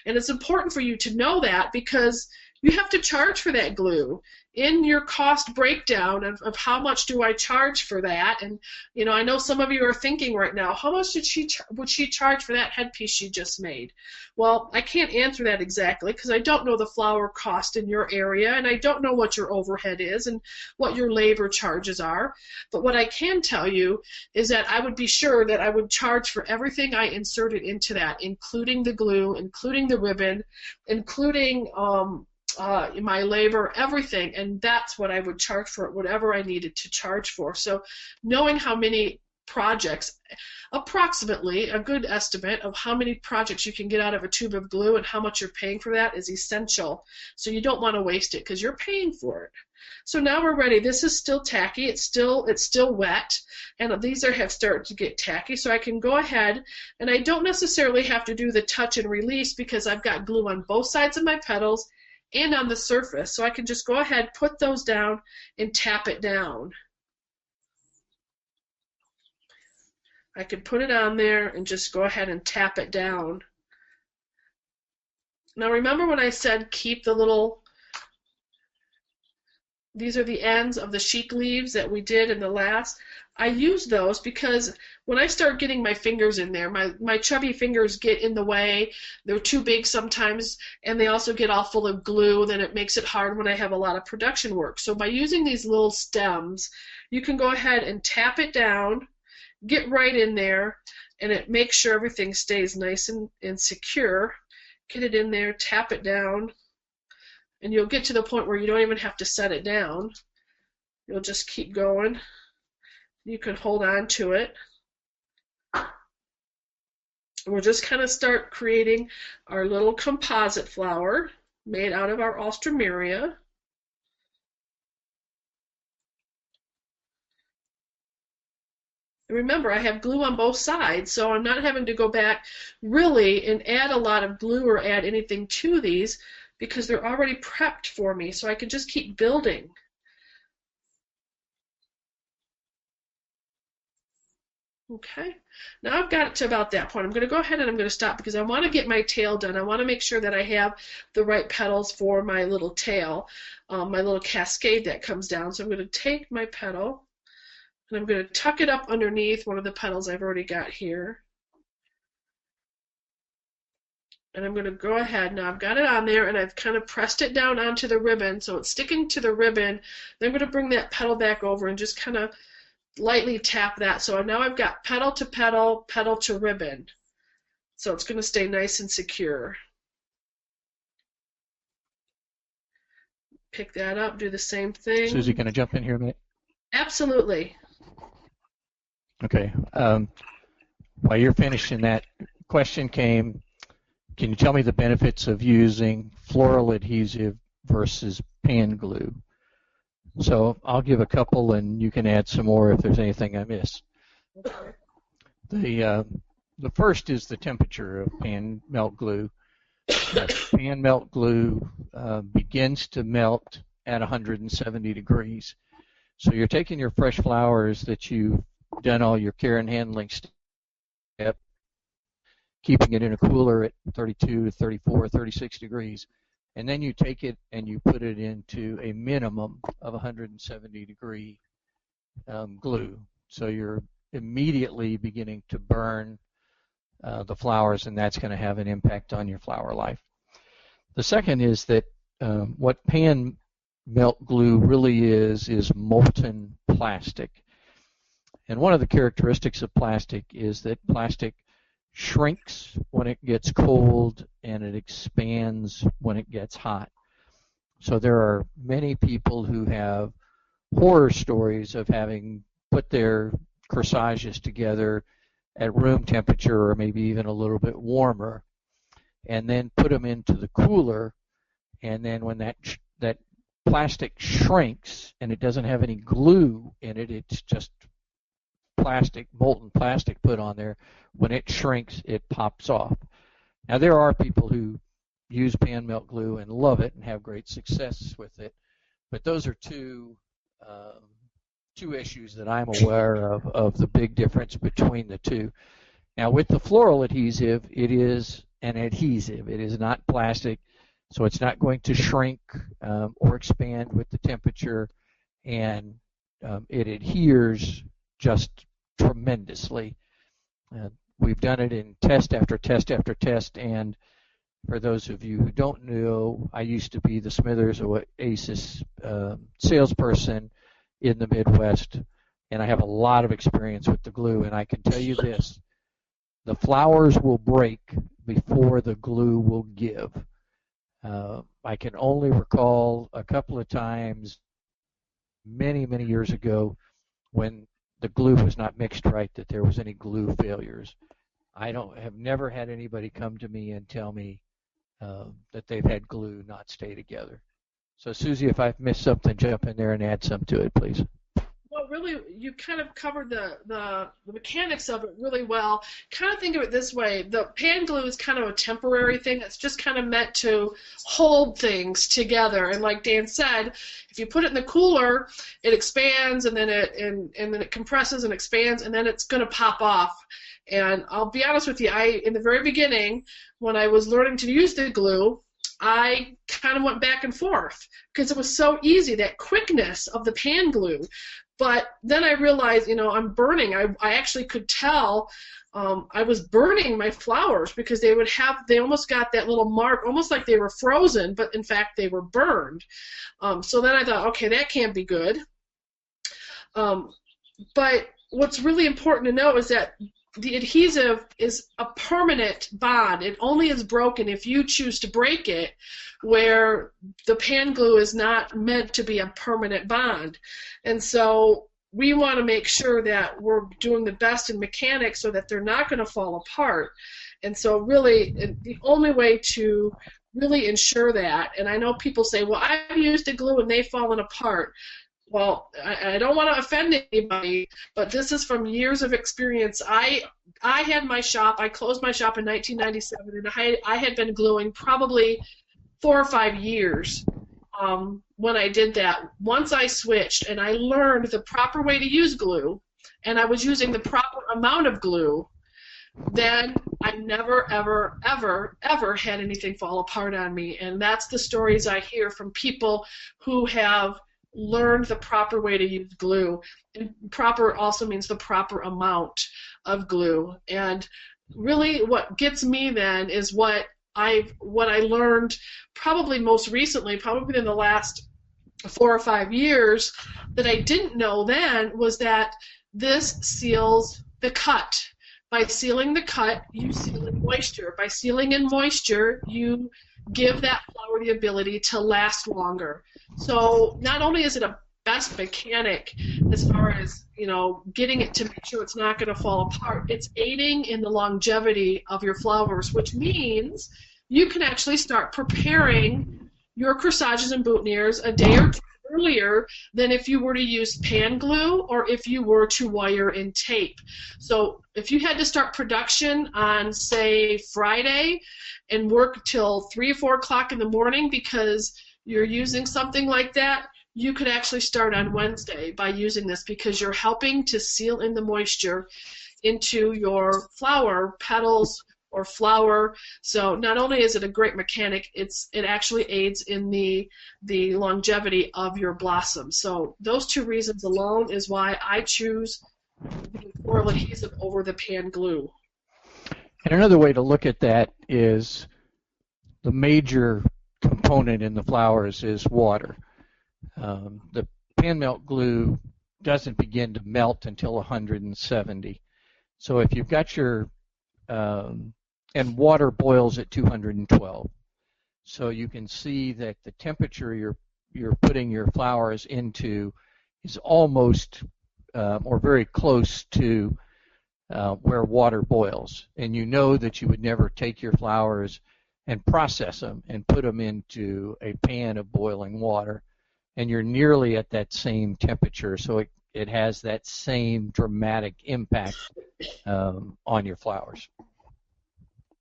[SPEAKER 2] And it's important for you to know that because you have to charge for that glue. in your cost breakdown of how much do I charge for that, and I know some of you are thinking right now, how much would she charge for that headpiece she just made? Well, I can't answer that exactly because I don't know the flower cost in your area, and I don't know what your overhead is and what your labor charges are. But what I can tell you is that I would be sure that I would charge for everything I inserted into that, including the glue, including the ribbon, including my labor, everything, and that's what I would charge for it, whatever I needed to charge for. So knowing how many projects, approximately a good estimate of how many projects you can get out of a tube of glue and how much you're paying for that is essential. So you don't want to waste it because you're paying for it. So now we're ready. This is still tacky. It's still wet, and these have started to get tacky. So I can go ahead, and I don't necessarily have to do the touch and release because I've got glue on both sides of my petals and on the surface. So I can just go ahead, put those down, and tap it down. I could put it on there and just go ahead and tap it down. Now remember when I said keep the little, these are the ends of the chic leaves that we did in the last. I use those because when I start getting my fingers in there, my chubby fingers get in the way. They're too big sometimes, and they also get all full of glue. Then it makes it hard when I have a lot of production work. So by using these little stems, you can go ahead and tap it down, get right in there, and it makes sure everything stays nice and secure. Get it in there, tap it down, and you'll get to the point where you don't even have to set it down. You'll just keep going. You can hold on to it. We'll just kind of start creating our little composite flower made out of our alstroemeria. Remember, I have glue on both sides, so I'm not having to go back really and add a lot of glue or add anything to these because they're already prepped for me, so I can just keep building. Okay, now I've got it to about that point. I'm going to go ahead and I'm going to stop because I want to get my tail done. I want to make sure that I have the right petals for my little tail, my little cascade that comes down. So I'm going to take my petal and I'm going to tuck it up underneath one of the petals I've already got here. And I'm going to go ahead, now I've got it on there and I've kind of pressed it down onto the ribbon so it's sticking to the ribbon. Then I'm going to bring that petal back over and just kind of lightly tap that. So now I've got petal to petal, petal to ribbon. So it's going to stay nice and secure. Pick that up, do the same thing.
[SPEAKER 1] Susie, can I jump in here a minute?
[SPEAKER 2] Absolutely.
[SPEAKER 1] Okay. While you're finishing, that question came, can you tell me the benefits of using floral adhesive versus pan glue? So I'll give a couple and you can add some more if there's anything I miss. The first is the temperature of pan melt glue. Pan melt glue begins to melt at 170 degrees. So you're taking your fresh flowers that you've done all your care and handling step, keeping it in a cooler at 32, 34, 36 degrees. And then you take it and you put it into a minimum of 170 degree glue. So you're immediately beginning to burn the flowers, and that's going to have an impact on your flower life. The second is that what pan melt glue really is molten plastic. And one of the characteristics of plastic is that plastic shrinks when it gets cold and it expands when it gets hot. So there are many people who have horror stories of having put their corsages together at room temperature or maybe even a little bit warmer and then put them into the cooler, and then when that plastic shrinks and it doesn't have any glue in it, it's just plastic, molten plastic put on there. When it shrinks, it pops off. Now there are people who use pan melt glue and love it and have great success with it, but those are two issues that I'm aware of the big difference between the two. Now with the floral adhesive, it is an adhesive. It is not plastic. So it's not going to shrink or expand with the temperature, and it adheres just tremendously. We've done it in test after test after test, and for those of you who don't know, I used to be the Smithers Oasis salesperson in the Midwest, and I have a lot of experience with the glue, and I can tell you this: the flowers will break before the glue will give. I can only recall a couple of times many, many years ago when the glue was not mixed right that there was any glue failures. I have never had anybody come to me and tell me that they've had glue not stay together. So Susie, if I've missed something, jump in there and add some to it, please.
[SPEAKER 2] Well, really, you kind of covered the mechanics of it really well. Kind of think of it this way. The pan glue is kind of a temporary thing. It's just kind of meant to hold things together. And like Dan said, if you put it in the cooler, it expands, and then it compresses and expands, and then it's going to pop off. And I'll be honest with you, in the very beginning, when I was learning to use the glue, I kind of went back and forth because it was so easy, that quickness of the pan glue. But then I realized, I'm burning. I actually could tell I was burning my flowers because they almost got that little mark, almost like they were frozen, but in fact they were burned. So then I thought, okay, that can't be good. But what's really important to know is that the adhesive is a permanent bond. It only is broken if you choose to break it, where the pan glue is not meant to be a permanent bond. And so we want to make sure that we're doing the best in mechanics so that they're not going to fall apart. And so really the only way to really ensure that, and I know people say, well, I've used the glue and they've fallen apart. Well, I don't want to offend anybody, but this is from years of experience. I had my shop. I closed my shop in 1997, and I had been gluing probably 4 or 5 years when I did that. Once I switched and I learned the proper way to use glue, and I was using the proper amount of glue, then I never, ever, ever, ever had anything fall apart on me. And that's the stories I hear from people who have learned the proper way to use glue. And proper also means the proper amount of glue. And really what gets me then is what I learned probably most recently, probably in the last 4 or 5 years, that I didn't know then, was that this seals the cut. By sealing the cut, you seal in moisture. By sealing in moisture, you give that flower the ability to last longer. So not only is it a best mechanic as far as getting it to make sure it's not going to fall apart, it's aiding in the longevity of your flowers, which means you can actually start preparing your corsages and boutonnieres a day or two earlier than if you were to use pan glue or if you were to wire in tape. So if you had to start production on, say, Friday and work till 3 or 4 o'clock in the morning because you're using something like that, you could actually start on Wednesday by using this, because you're helping to seal in the moisture into your flower petals or flower. So not only is it a great mechanic, it actually aids in the longevity of your blossom. So those 2 reasons alone is why I choose the floral adhesive over the pan glue.
[SPEAKER 1] And another way to look at that is the major component in the flowers is water. The pan melt glue doesn't begin to melt until 170. So if you've got your and water boils at 212. So you can see that the temperature you're putting your flowers into is almost or very close to where water boils. And you know that you would never take your flowers and process them and put them into a pan of boiling water, and you're nearly at that same temperature, so it has that same dramatic impact on your flowers.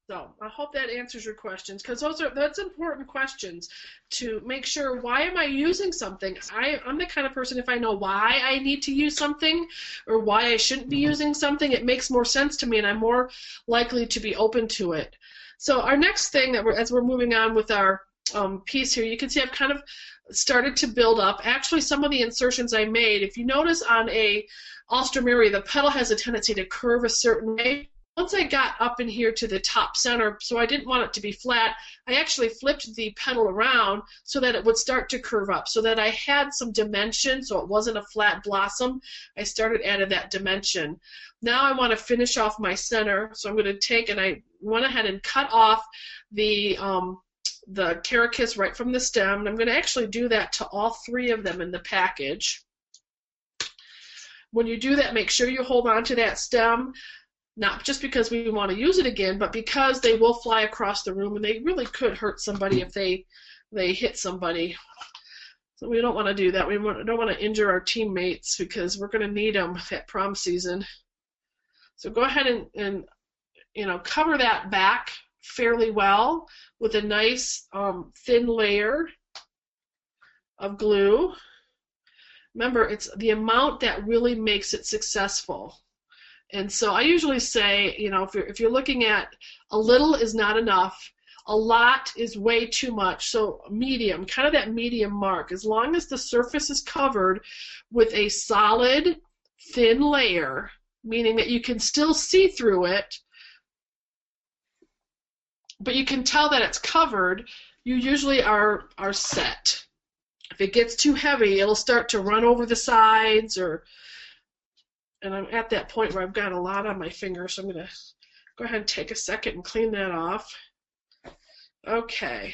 [SPEAKER 2] So I hope that answers your questions, because that's important questions to make sure, why am I using something? I'm the kind of person, if I know why I need to use something or why I shouldn't be using something, it makes more sense to me and I'm more likely to be open to it. So our next thing, as we're moving on with our piece here, you can see I've kind of started to build up. Actually, some of the insertions I made, if you notice on a Alstroemeria, the petal has a tendency to curve a certain way. Once I got up in here to the top center, so I didn't want it to be flat, I actually flipped the petal around so that it would start to curve up, so that I had some dimension, so it wasn't a flat blossom. I started adding that dimension. Now I want to finish off my center, so I'm going to take, and I went ahead and cut off the carochis right from the stem, and I'm going to actually do that to all three of them in the package. When you do that, make sure you hold on to that stem, not just because we want to use it again, but because they will fly across the room, and they really could hurt somebody if they hit somebody. So we don't want to do that. We don't want to injure our teammates because we're going to need them at prom season. So go ahead and cover that back fairly well with a nice thin layer of glue. Remember, it's the amount that really makes it successful. And so I usually say, if you're looking at a little is not enough, a lot is way too much. So medium, kind of that medium mark. As long as the surface is covered with a solid, thin layer, meaning that you can still see through it, but you can tell that it's covered, you usually are set. If it gets too heavy, it'll start to run over the sides, and I'm at that point where I've got a lot on my finger, so I'm going to go ahead and take a second and clean that off. Okay.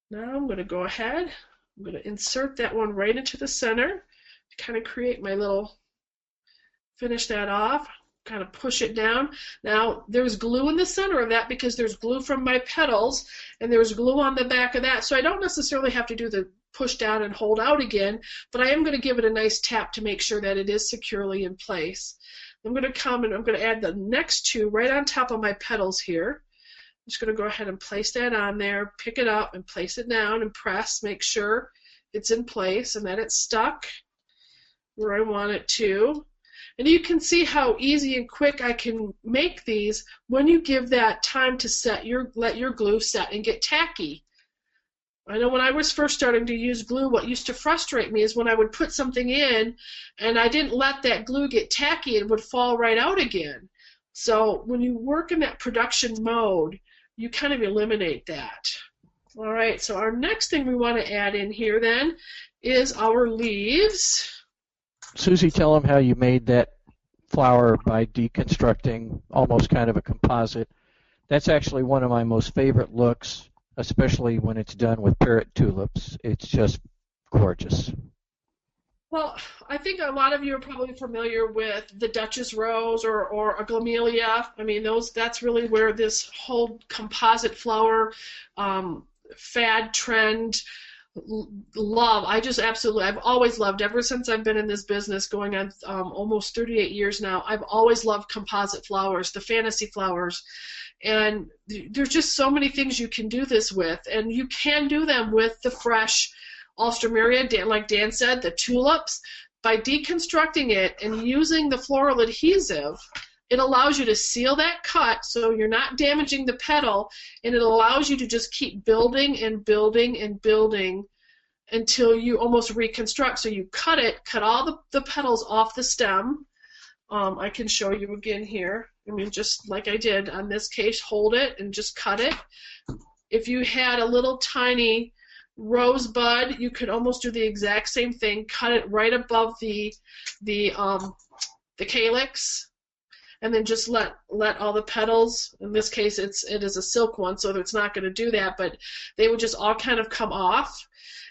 [SPEAKER 2] Now I'm going to go ahead, I'm going to insert that one right into the center to kind of create my little, finish that off. Kind of push it down. Now there's glue in the center of that because there's glue from my petals, and there's glue on the back of that, so I don't necessarily have to do the push down and hold out again, but I am going to give it a nice tap to make sure that it is securely in place. I'm going to come and I'm going to add the next two right on top of my petals here. I'm just going to go ahead and place that on there, pick it up and place it down and press, make sure it's in place and that it's stuck where I want it to. And you can see how easy and quick I can make these when you give that time to let your glue set and get tacky. I know when I was first starting to use glue, what used to frustrate me is when I would put something in and I didn't let that glue get tacky, it would fall right out again. So when you work in that production mode, you kind of eliminate that. All right, so our next thing we want to add in here then is our leaves.
[SPEAKER 1] Susie, tell them how you made that flower by deconstructing almost kind of a composite. That's actually one of my most favorite looks, especially when it's done with parrot tulips. It's just gorgeous.
[SPEAKER 2] Well, I think a lot of you are probably familiar with the Duchess Rose or a Glamelia. I mean, that's really where this whole composite flower fad trend love. I just absolutely, I've always loved, ever since I've been in this business going on almost 38 years now, I've always loved composite flowers, the fantasy flowers. And there's just so many things you can do this with, and you can do them with the fresh Alstroemeria, like Dan said, the tulips. By deconstructing it and using the floral adhesive, it allows you to seal that cut so you're not damaging the petal, and it allows you to just keep building and building and building until you almost reconstruct. So you cut all the petals off the stem. I can show you again here. I mean, just like I did on this case, hold it and just cut it. If you had a little tiny rosebud, you could almost do the exact same thing. Cut it right above the calyx, and then just let all the petals. In this case, it is a silk one, so it's not going to do that. But they would just all kind of come off,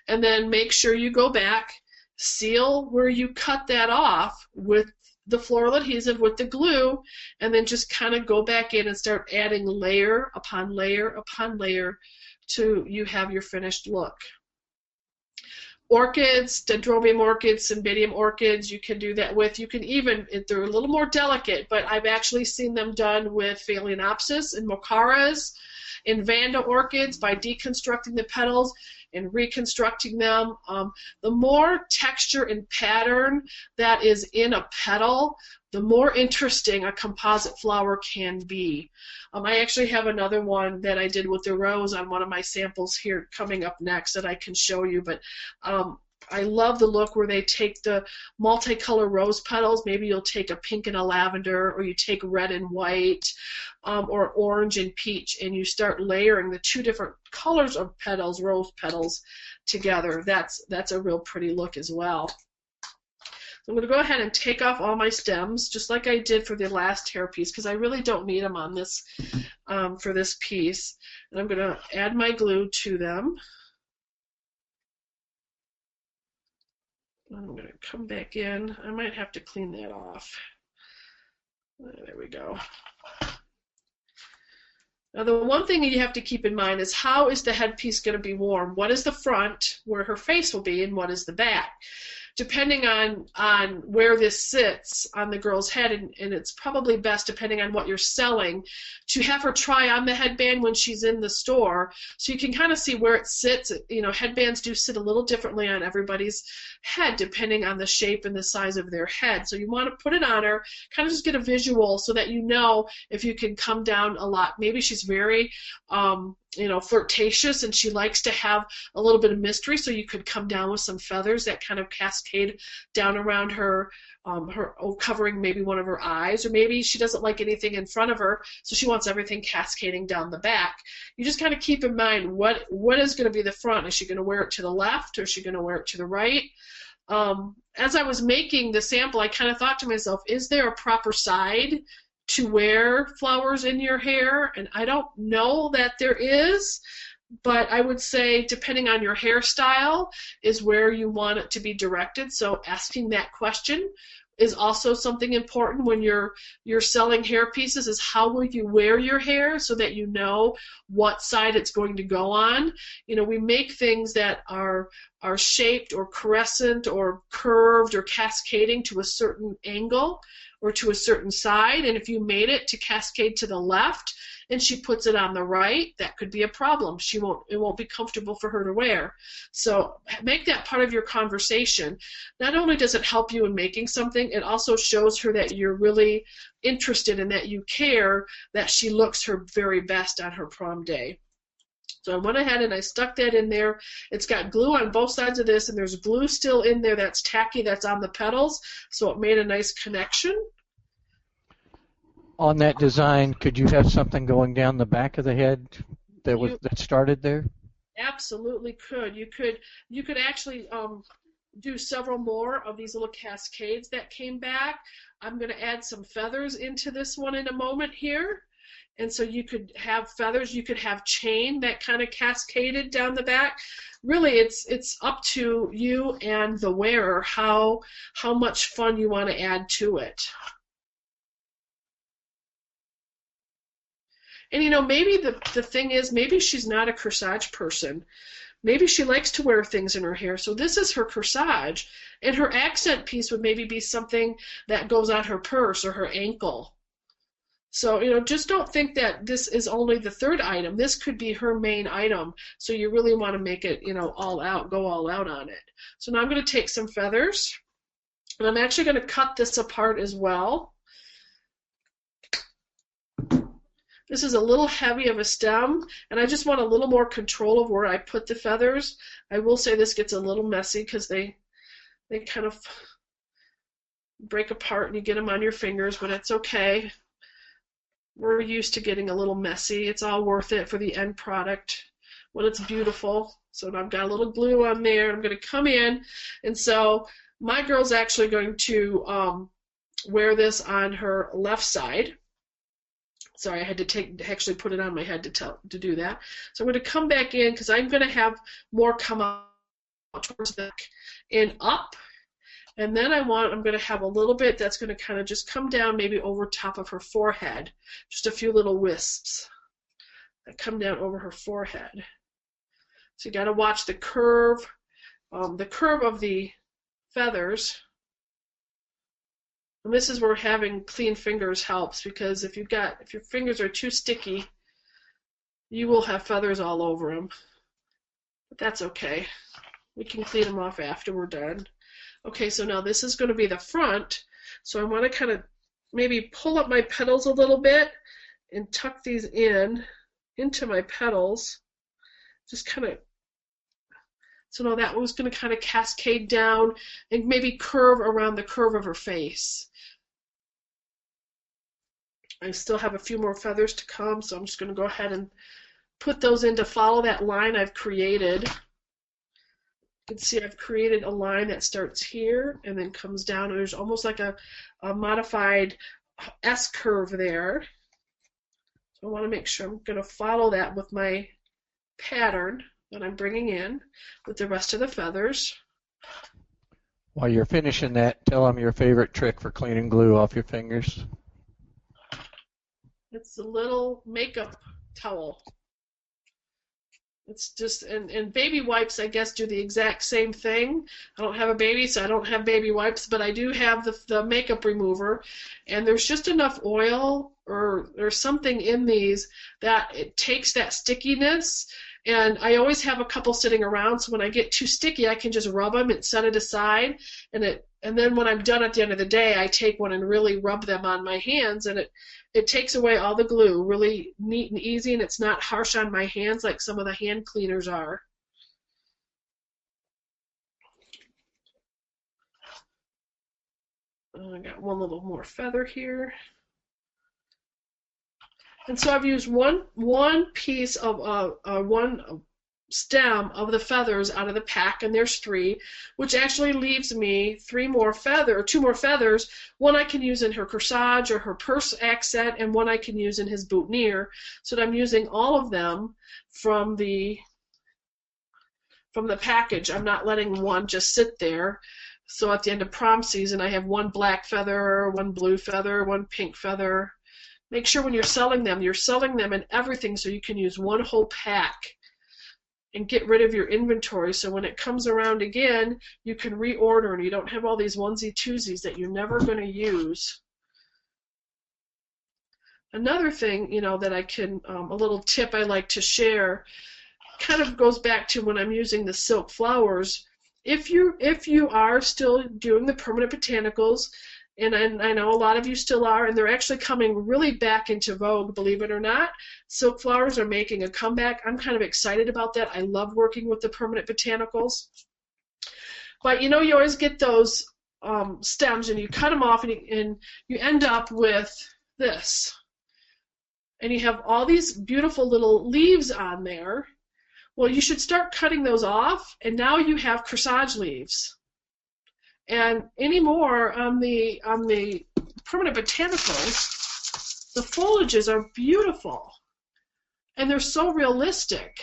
[SPEAKER 2] and then make sure you go back, seal where you cut that off with the floral adhesive with the glue, and then just kind of go back in and start adding layer upon layer upon layer till you have your finished look. Orchids, dendrobium orchids, cymbidium orchids, you can do that with. You can even, they're a little more delicate, but I've actually seen them done with Phalaenopsis and Mocaras, in Vanda orchids by deconstructing the petals and reconstructing them. The more texture and pattern that is in a petal, the more interesting a composite flower can be. I actually have another one that I did with the rose on one of my samples here coming up next that I can show you, but I love the look where they take the multicolor rose petals. Maybe you'll take a pink and a lavender, or you take red and white, or orange and peach, and you start layering the two different colors of petals, rose petals, together. That's a real pretty look as well. So I'm going to go ahead and take off all my stems, just like I did for the last hair piece, because I really don't need them on this for this piece. And I'm going to add my glue to them. I'm going to come back in. I might have to clean that off. There we go. Now, the one thing you have to keep in mind is, how is the headpiece going to be worn? What is the front, where her face will be, and what is the back? Depending on where this sits on the girl's head, and it's probably best, depending on what you're selling, to have her try on the headband when she's in the store, so you can kind of see where it sits. You know, headbands do sit a little differently on everybody's head, depending on the shape and the size of their head. So you want to put it on her, kind of just get a visual so that you know if you can come down a lot. Maybe she's very flirtatious, and she likes to have a little bit of mystery, so you could come down with some feathers that kind of cascade down around her, covering maybe one of her eyes, or maybe she doesn't like anything in front of her, so she wants everything cascading down the back. You just kind of keep in mind what is going to be the front. Is she going to wear it to the left, or is she going to wear it to the right? As I was making the sample, I kind of thought to myself, is there a proper side to wear flowers in your hair? And I don't know that there is, but I would say depending on your hairstyle is where you want it to be directed. So asking that question is also something important when you're selling hair pieces, is how will you wear your hair so that you know what side it's going to go on. You know, we make things that are shaped or crescent or curved or cascading to a certain angle or to a certain side, and if you made it to cascade to the left and she puts it on the right, that could be a problem. It won't be comfortable for her to wear. So make that part of your conversation. Not only does it help you in making something, it also shows her that you're really interested and that you care that she looks her very best on her prom day. So I went ahead and I stuck that in there. It's got glue on both sides of this, and there's glue still in there that's tacky, that's on the petals, so it made a nice connection.
[SPEAKER 1] On that design, could you have something going down the back of the head that started there?
[SPEAKER 2] Absolutely could. You could actually do several more of these little cascades that came back. I'm going to add some feathers into this one in a moment here. And so you could have feathers, you could have chain that kind of cascaded down the back. Really, it's up to you and the wearer how much fun you want to add to it. And you know, maybe the thing is, maybe she's not a corsage person. Maybe she likes to wear things in her hair, so this is her corsage. And her accent piece would maybe be something that goes on her purse or her ankle. So, you know, just don't think that this is only the third item. This could be her main item. So you really want to make it, you know, all out, go all out on it. So now I'm going to take some feathers, and I'm actually going to cut this apart as well. This is a little heavy of a stem, and I just want a little more control of where I put the feathers. I will say this gets a little messy because they kind of break apart and you get them on your fingers, but it's okay. We're used to getting a little messy. It's all worth it for the end product when it's beautiful. So I've got a little glue on there. I'm going to come in, and so my girl's actually going to wear this on her left side. Sorry, I had to actually put it on my head to do that. So I'm going to come back in because I'm going to have more come out towards the neck and up. And then I'm going to have a little bit that's going to kind of just come down maybe over top of her forehead. Just a few little wisps that come down over her forehead. So you got to watch the curve of the feathers. And this is where having clean fingers helps, because if your fingers are too sticky, you will have feathers all over them. But that's okay. We can clean them off after we're done. Okay, so now this is going to be the front. So I want to kind of maybe pull up my petals a little bit and tuck these into my petals. Just kind of, so now that one's going to kind of cascade down and maybe curve around the curve of her face. I still have a few more feathers to come, so I'm just going to go ahead and put those in to follow that line I've created. You can see I've created a line that starts here and then comes down, and there's almost like a modified S curve there. So I want to make sure I'm going to follow that with my pattern that I'm bringing in with the rest of the feathers.
[SPEAKER 1] While you're finishing that, tell them your favorite trick for cleaning glue off your fingers.
[SPEAKER 2] It's the little makeup towel. It's just, and baby wipes, I guess, do the exact same thing. I don't have a baby, so I don't have baby wipes, but I do have the makeup remover, and there's just enough oil or something in these that it takes that stickiness, and I always have a couple sitting around, so when I get too sticky, I can just rub them and set it aside, and then when I'm done at the end of the day, I take one and really rub them on my hands, and it takes away all the glue, really neat and easy, and it's not harsh on my hands like some of the hand cleaners are. I got one little more feather here. And so I've used one piece of one stem of the feathers out of the pack, and there's 3, which actually leaves me 2 more feathers. One I can use in her corsage or her purse accent, and one I can use in his boutonniere. So that I'm using all of them from the package. I'm not letting one just sit there. So at the end of prom season, I have 1 black feather, 1 blue feather, 1 pink feather. Make sure when you're selling them in everything so you can use 1 whole pack and get rid of your inventory, so when it comes around again, you can reorder and you don't have all these onesie-twosies that you're never going to use. Another thing, that I can, a little tip I like to share, kind of goes back to when I'm using the silk flowers. If you are still doing the permanent botanicals, and I know a lot of you still are, and they're actually coming really back into vogue, believe it or not. Silk flowers are making a comeback. I'm kind of excited about that. I love working with the permanent botanicals. But you always get those stems, and you cut them off, and you end up with this. And you have all these beautiful little leaves on there. Well, you should start cutting those off, and now you have corsage leaves. And anymore on the permanent botanicals, the foliages are beautiful, and they're so realistic.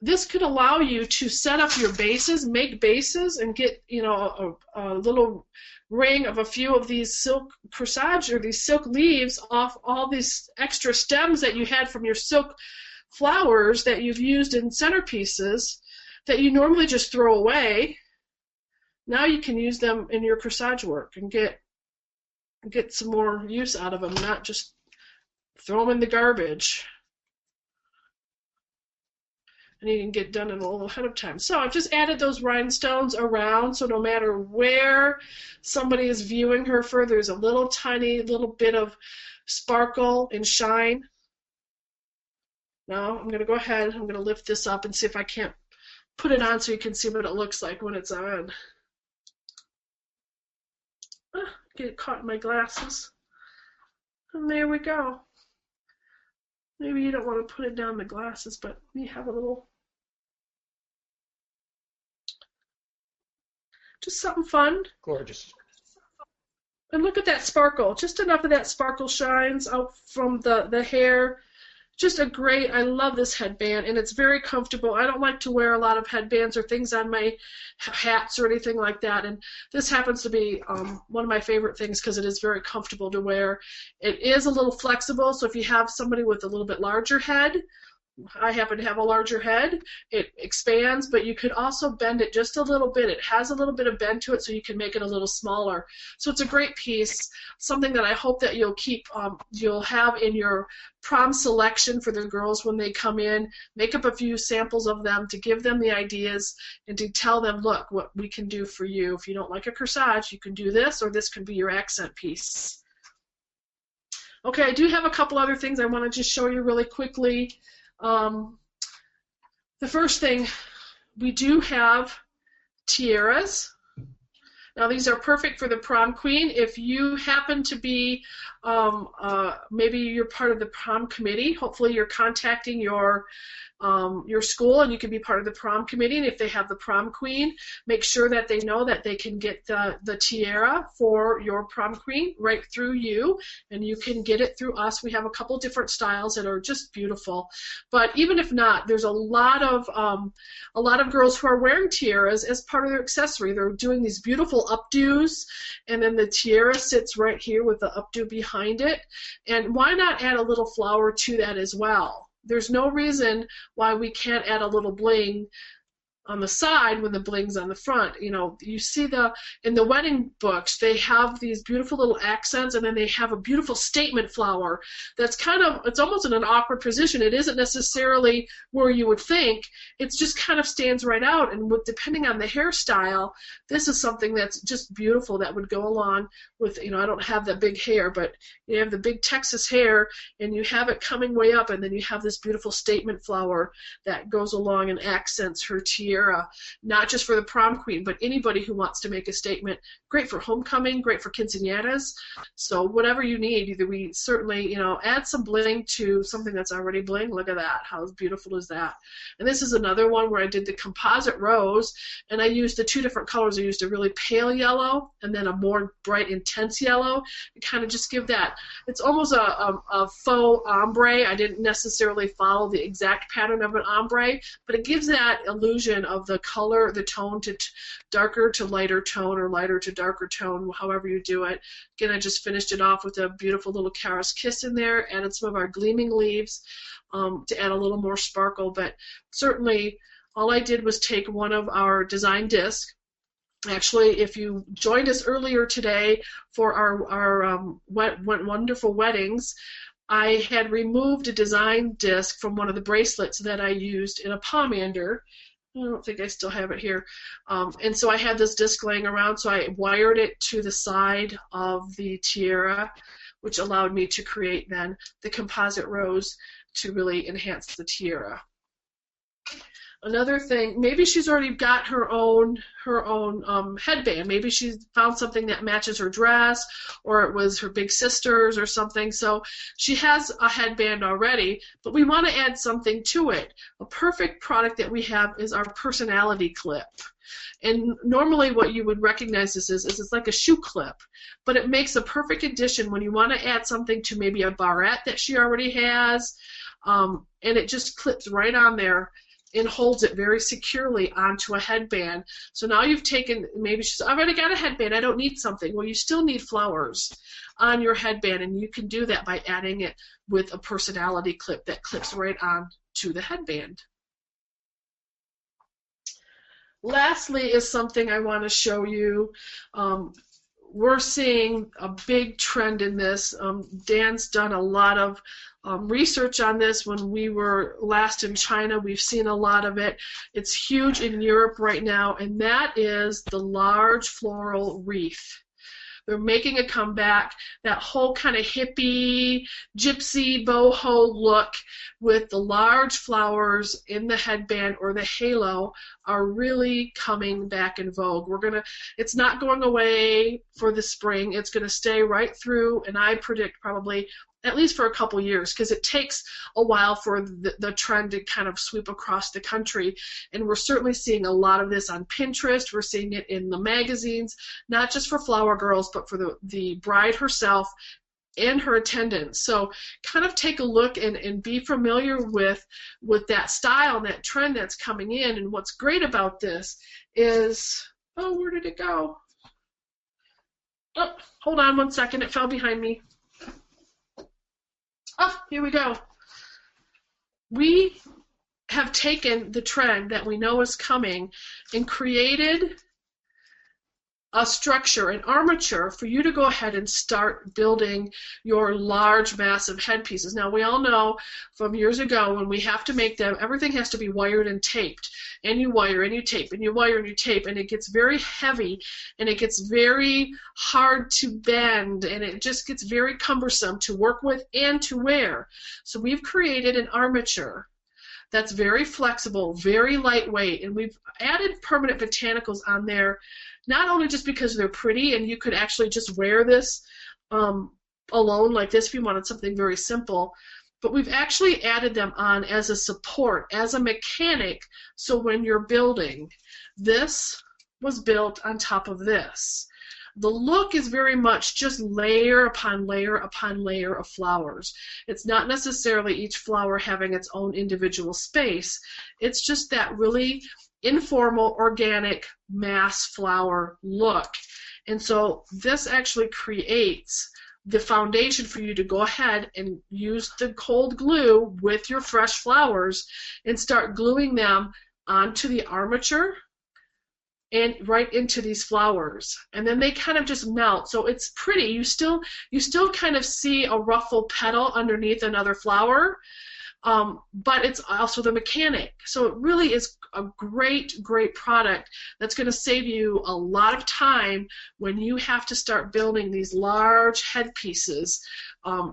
[SPEAKER 2] This could allow you to set up your bases, make bases, and get a little ring of a few of these silk corsage or these silk leaves off all these extra stems that you had from your silk flowers that you've used in centerpieces that you normally just throw away. Now you can use them in your corsage work and get some more use out of them, not just throw them in the garbage. And you can get done it a little ahead of time. So I've just added those rhinestones around, so no matter where somebody is viewing her for, there's a little tiny little bit of sparkle and shine. Now I'm going to go ahead, I'm going to lift this up and see if I can't put it on so you can see what it looks like when it's on. Get caught in my glasses. And there we go. Maybe you don't want to put it down the glasses, but we have a little, just something fun.
[SPEAKER 1] Gorgeous.
[SPEAKER 2] And look at that sparkle. Just enough of that sparkle shines out from the hair. Just a great, I love this headband, and it's very comfortable. I don't like to wear a lot of headbands or things on my hats or anything like that, and this happens to be one of my favorite things because it is very comfortable to wear. It is a little flexible, so if you have somebody with a little bit larger head, I happen to have a larger head. It expands, but you could also bend it just a little bit. It has a little bit of bend to it, so you can make it a little smaller. So it's a great piece, something that I hope that you'll have in your prom selection for the girls when they come in. Make up a few samples of them to give them the ideas and to tell them, look, what we can do for you. If you don't like a corsage, you can do this, or this could be your accent piece. Okay, I do have a couple other things I want to just show you really quickly. The first thing, we do have tiaras. Now these are perfect for the prom queen. If you happen to be, maybe you're part of the prom committee, hopefully you're contacting your school and you can be part of the prom committee, and if they have the prom queen, make sure that they know that they can get the tiara for your prom queen right through you, and you can get it through us. We have a couple different styles that are just beautiful, but even if not, there's a lot of girls who are wearing tiaras as part of their accessory. They're doing these beautiful updos, and then the tiara sits right here with the updo behind it, and why not add a little flower to that as well? There's no reason why we can't add a little bling on the side when the bling's on the front. You know, you see in the wedding books, they have these beautiful little accents, and then they have a beautiful statement flower that's it's almost in an awkward position. It isn't necessarily where you would think. It just kind of stands right out, and depending on the hairstyle, this is something that's just beautiful that would go along with, I don't have that big hair, but you have the big Texas hair, and you have it coming way up, and then you have this beautiful statement flower that goes along and accents her tiara, not just for the prom queen, but anybody who wants to make a statement. Great for homecoming, great for quinceañeras. So whatever you need, either we certainly, add some bling to something that's already bling. Look at that. How beautiful is that? And this is another one where I did the composite rose, and I used the two different colors. I used a really pale yellow and then a more bright, intense yellow, and kind of just give that. It's almost a faux ombre. I didn't necessarily follow the exact pattern of an ombre, but it gives that illusion of the color, the tone to darker to lighter tone, or lighter to darker tone, however you do it. Again, I just finished it off with a beautiful little Kara's Kiss in there, added some of our gleaming leaves to add a little more sparkle, but certainly all I did was take one of our design discs. Actually, if you joined us earlier today for our wonderful weddings, I had removed a design disc from one of the bracelets that I used in a pomander. I don't think I still have it here. And so I had this disc laying around, so I wired it to the side of the tiara, which allowed me to create then the composite rose to really enhance the tiara. Another thing, maybe she's already got her own headband. Maybe she's found something that matches her dress, or it was her big sister's or something. So she has a headband already, but we want to add something to it. A perfect product that we have is our personality clip. And normally what you would recognize this is it's like a shoe clip, but it makes a perfect addition when you want to add something to maybe a barrette that she already has, and it just clips right on there and holds it very securely onto a headband. So now you've taken, maybe she's already got a headband, I don't need something. Well, you still need flowers on your headband, and you can do that by adding it with a personality clip that clips right on to the headband. Lastly is something I want to show you. We're seeing a big trend in this. Dan's done a lot of research on this. When we were last in China, we've seen a lot of it. It's huge in Europe right now, and that is the large floral wreath. They're making a comeback. That whole kind of hippie, gypsy, boho look with the large flowers in the headband or the halo are really coming back in vogue. It's not going away for the spring. It's going to stay right through, and I predict probably at least for a couple years, because it takes a while for the trend to kind of sweep across the country. And we're certainly seeing a lot of this on Pinterest. We're seeing it in the magazines, not just for flower girls, but for the bride herself and her attendants. So kind of take a look and be familiar with that style and that trend that's coming in. And what's great about this is, oh, where did it go? Oh, hold on one second, it fell behind me. Oh, here we go. we have taken the trend that we know is coming and created a structure, an armature for you to go ahead and start building your large, massive headpieces. Now, we all know from years ago when we have to make them, everything has to be wired and taped. And you wire and you tape and you wire and you tape, and it gets very heavy and it gets very hard to bend and it just gets very cumbersome to work with and to wear. So we've created an armature that's very flexible, very lightweight, and we've added permanent botanicals on there, not only just because they're pretty and you could actually just wear this alone like this if you wanted something very simple, but we've actually added them on as a support, as a mechanic, so when you're building, this was built on top of this. The look is very much just layer upon layer upon layer of flowers. It's not necessarily each flower having its own individual space. It's just that really informal, organic, mass flower look. And so this actually creates the foundation for you to go ahead and use the cold glue with your fresh flowers and start gluing them onto the armature and right into these flowers, and then they kind of just melt. So it's pretty. You still kind of see a ruffled petal underneath another flower, but it's also the mechanic. So it really is a great product that's going to save you a lot of time when you have to start building these large headpieces.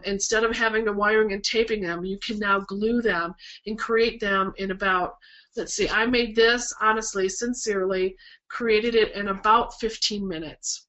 [SPEAKER 2] Instead of having to wiring and taping them, you can now glue them and create them in about, let's see, I made this, honestly, sincerely, created it in about 15 minutes.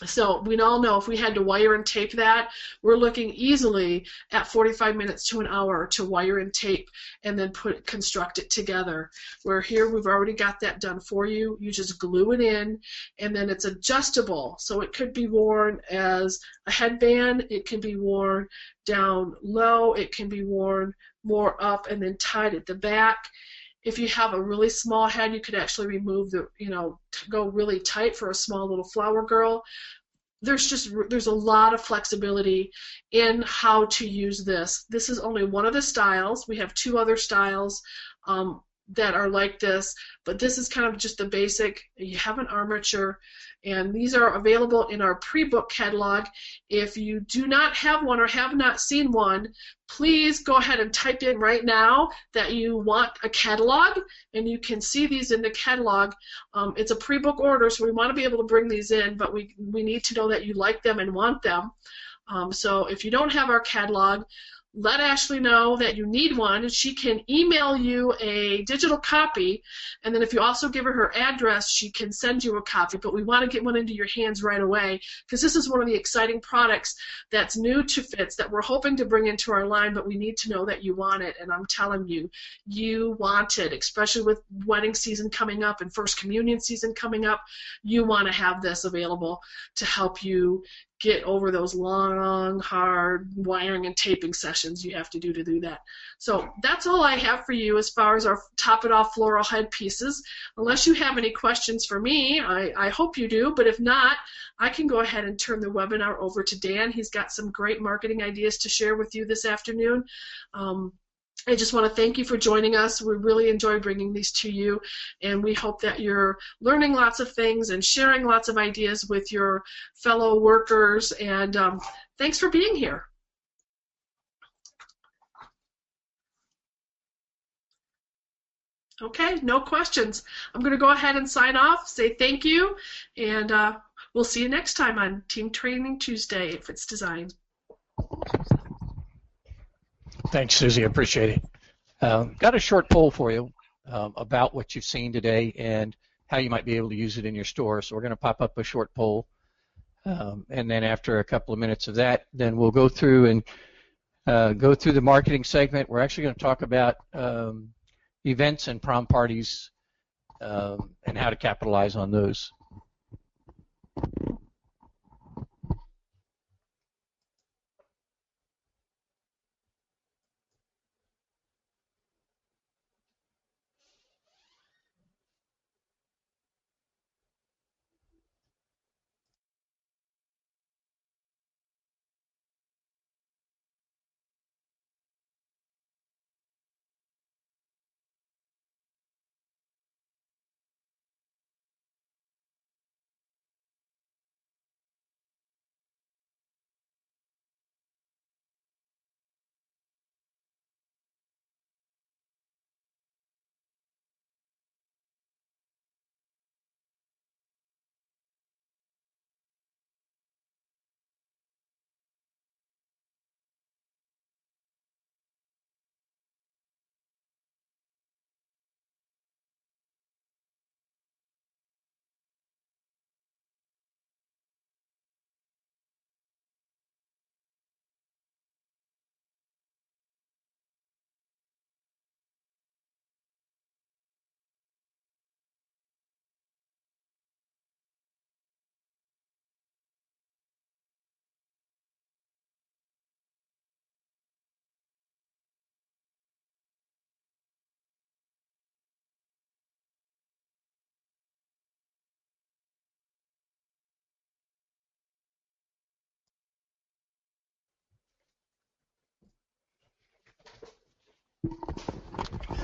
[SPEAKER 2] So we all know if we had to wire and tape that, we're looking easily at 45 minutes to an hour to wire and tape and then construct it together. Where here we've already got that done for you. You just glue it in, and then it's adjustable. So it could be worn as a headband, it can be worn down low, it can be worn more up and then tied at the back. If you have a really small head, you could actually remove the, go really tight for a small little flower girl. There's a lot of flexibility in how to use this. This is only one of the styles. We have two other styles that are like this, but this is kind of just the basic. You have an armature, and these are available in our pre-book catalog. If you do not have one or have not seen one, please go ahead and type in right now that you want a catalog, and you can see these in the catalog. It's a pre-book order, so we want to be able to bring these in, but we need to know that you like them and want them. So if you don't have our catalog, let Ashley know that you need one, and she can email you a digital copy, and then if you also give her address, she can send you a copy. But we want to get one into your hands right away, because this is one of the exciting products that's new to Fitz that we're hoping to bring into our line, but we need to know that you want it, and I'm telling you, you want it, especially with wedding season coming up and First Communion season coming up. You want to have this available to help you get over those long, hard wiring and taping sessions you have to do that. So that's all I have for you as far as our Top It Off floral headpieces. Unless you have any questions for me, I hope you do, but if not, I can go ahead and turn the webinar over to Dan. He's got some great marketing ideas to share with you this afternoon. I just want to thank you for joining us. We really enjoy bringing these to you, and we hope that you're learning lots of things and sharing lots of ideas with your fellow workers, and thanks for being here. Okay, no questions. I'm going to go ahead and sign off, say thank you, and we'll see you next time on Team Training Tuesday at Fitz Design.
[SPEAKER 1] Thanks, Susie. I appreciate it. Got a short poll for you about what you've seen today and how you might be able to use it in your store. So we're going to pop up a short poll, and then after a couple of minutes of that, then we'll go through and go through the marketing segment. We're actually going to talk about events and prom parties and how to capitalize on those.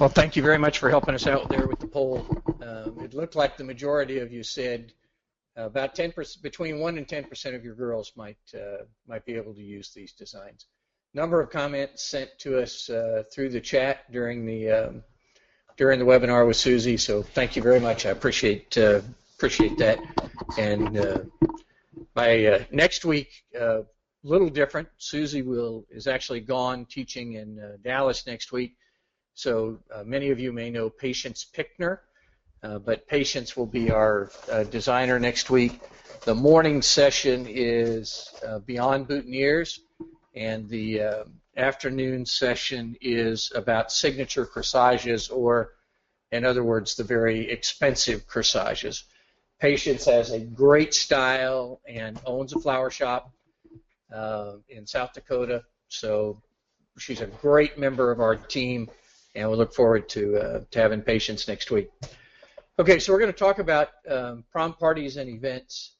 [SPEAKER 1] Well, thank you very much for helping us out there with the poll. It looked like the majority of you said about 10%, between 1 and 10% of your girls might be able to use these designs. Number of comments sent to us through the chat during the webinar with Susie. So thank you very much. I appreciate that. And by next week, a little different. Susie is actually gone teaching in Dallas next week. So many of you may know Patience Pickner, but Patience will be our designer next week. The morning session is Beyond Boutonnieres, and the afternoon session is about signature corsages, or in other words, the very expensive corsages. Patience has a great style and owns a flower shop in South Dakota, so she's a great member of our team, and we look forward to having Patience next week. Okay, so we're going to talk about prom parties and events.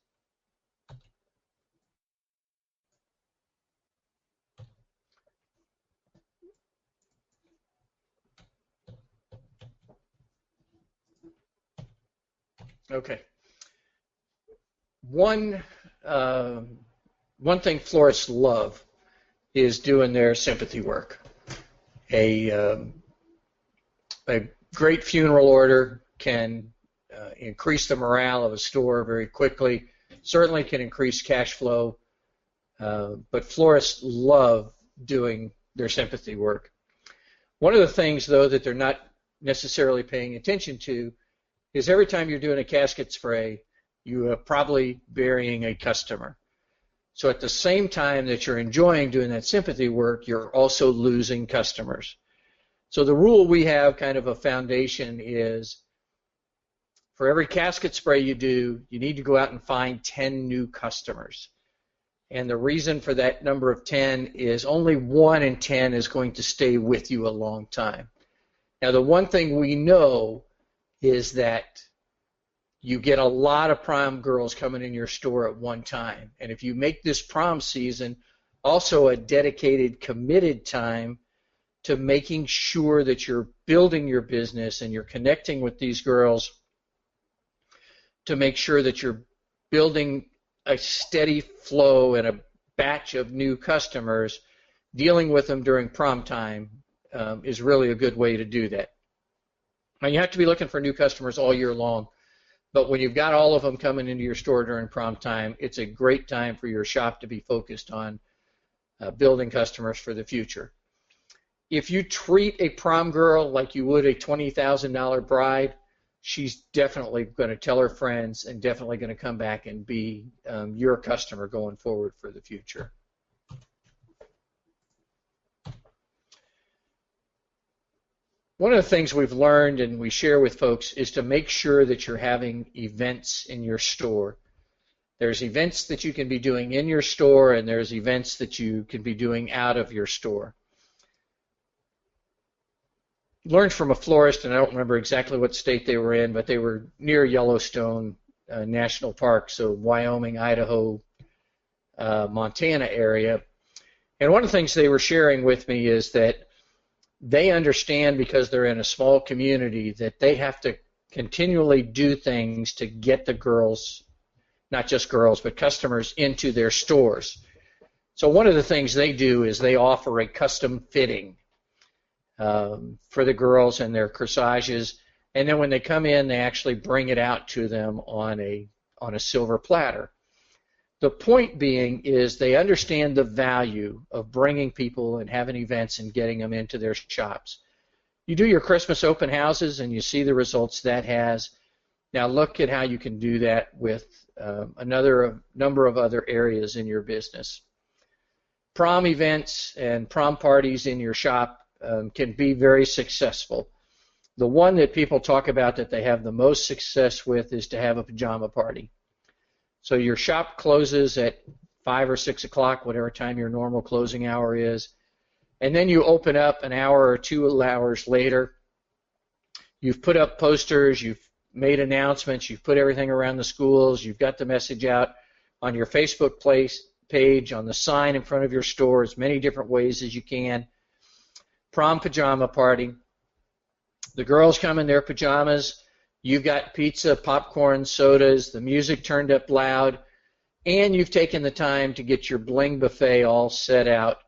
[SPEAKER 1] Okay. One thing florists love is doing their sympathy work. A great funeral order can increase the morale of a store very quickly, certainly can increase cash flow, but florists love doing their sympathy work. One of the things, though, that they're not necessarily paying attention to is every time you're doing a casket spray, you are probably burying a customer. So at the same time that you're enjoying doing that sympathy work, you're also losing customers. So the rule we have, kind of a foundation, is for every casket spray you do, you need to go out and find 10 new customers. And the reason for that number of 10 is only 1 in 10 is going to stay with you a long time. Now, the one thing we know is that you get a lot of prom girls coming in your store at one time. And if you make this prom season also a dedicated, committed time to making sure that you're building your business and you're connecting with these girls to make sure that you're building a steady flow and a batch of new customers, dealing with them during prom time is really a good way to do that. Now, you have to be looking for new customers all year long, but when you've got all of them coming into your store during prom time, it's a great time for your shop to be focused on building customers for the future. If you treat a prom girl like you would a $20,000 bride, she's definitely going to tell her friends and definitely going to come back and be your customer going forward for the future. One of the things we've learned and we share with folks is to make sure that you're having events in your store. There's events that you can be doing in your store, and there's events that you can be doing out of your store. Learned from a florist, and I don't remember exactly what state they were in, but they were near Yellowstone National Park, so Wyoming, Idaho, Montana area. And one of the things they were sharing with me is that they understand, because they're in a small community, that they have to continually do things to get the girls, not just girls, but customers into their stores. So one of the things they do is they offer a custom fitting for the girls and their corsages, and then when they come in, they actually bring it out to them on a silver platter. The point being is they understand the value of bringing people and having events and getting them into their shops. You do your Christmas open houses and you see the results that has. Now look at how you can do that with another number of other areas in your business. Prom events and prom parties in your shop can be very successful. The one that people talk about that they have the most success with is to have a pajama party. So your shop closes at 5 or 6 o'clock, whatever time your normal closing hour is, and then you open up an hour or 2 hours later. You've put up posters, you've made announcements, you've put everything around the schools, you've got the message out on your Facebook page, on the sign in front of your store, as many different ways as you can. Prom pajama party. The girls come in their pajamas. You've got pizza, popcorn, sodas, the music turned up loud, and you've taken the time to get your bling buffet all set out,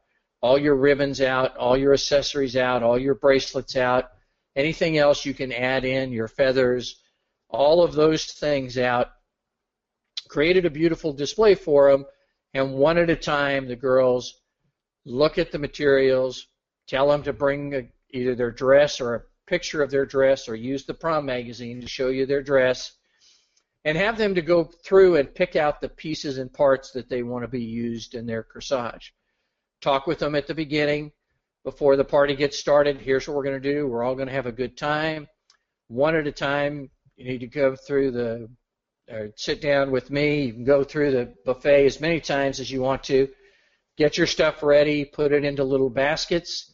[SPEAKER 1] all your ribbons out, all your accessories out, all your bracelets out, anything else you can add in, your feathers, all of those things out. Created a beautiful display for them, and one at a time the girls look at the materials, tell them to bring either their dress or a picture of their dress, or use the prom magazine to show you their dress, and have them to go through and pick out the pieces and parts that they want to be used in their corsage. Talk with them at the beginning before the party gets started. Here's what we're going to do. We're all going to have a good time. One at a time, you need to go through sit down with me. You can go through the buffet as many times as you want to. Get your stuff ready, put it into little baskets,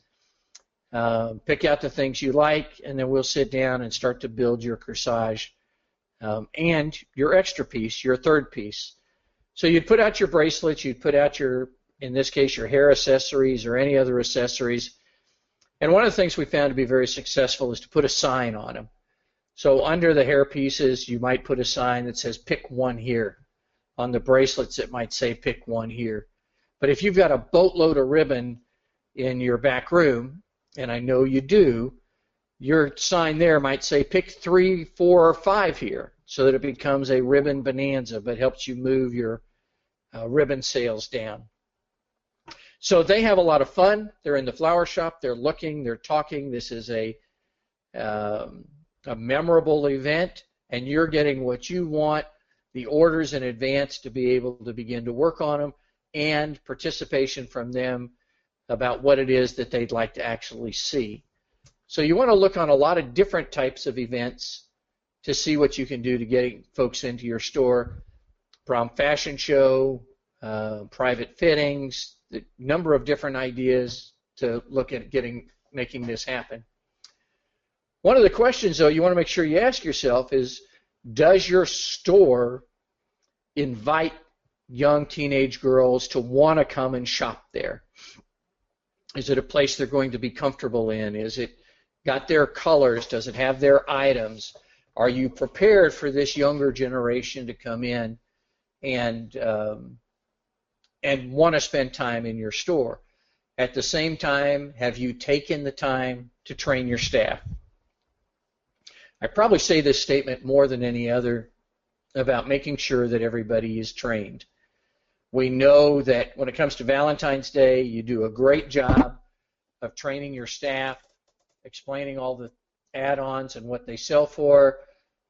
[SPEAKER 1] pick out the things you like, and then we'll sit down and start to build your corsage and your extra piece, your third piece. So you'd put out your bracelets, you'd put out your, in this case, your hair accessories or any other accessories. And one of the things we found to be very successful is to put a sign on them. So under the hair pieces, you might put a sign that says, pick one here. On the bracelets, it might say, pick one here. But if you've got a boatload of ribbon in your back room, and I know you do, your sign there might say, pick 3, 4, or 5 here, so that it becomes a ribbon bonanza, but helps you move your ribbon sales down. So they have a lot of fun. They're in the flower shop. They're looking. They're talking. This is a memorable event, and you're getting what you want, the orders in advance to be able to begin to work on them, and participation from them about what it is that they'd like to actually see. So you want to look on a lot of different types of events to see what you can do to get folks into your store. Prom fashion show, private fittings, the number of different ideas to look at making this happen. One of the questions, though, you want to make sure you ask yourself is, does your store invite young teenage girls to want to come and shop there? Is it a place they're going to be comfortable in? Is it got their colors? Does it have their items? Are you prepared for this younger generation to come in and want to spend time in your store? At the same time, have you taken the time to train your staff? I probably say this statement more than any other about making sure that everybody is trained. We know that when it comes to Valentine's Day, you do a great job of training your staff, explaining all the add-ons and what they sell for,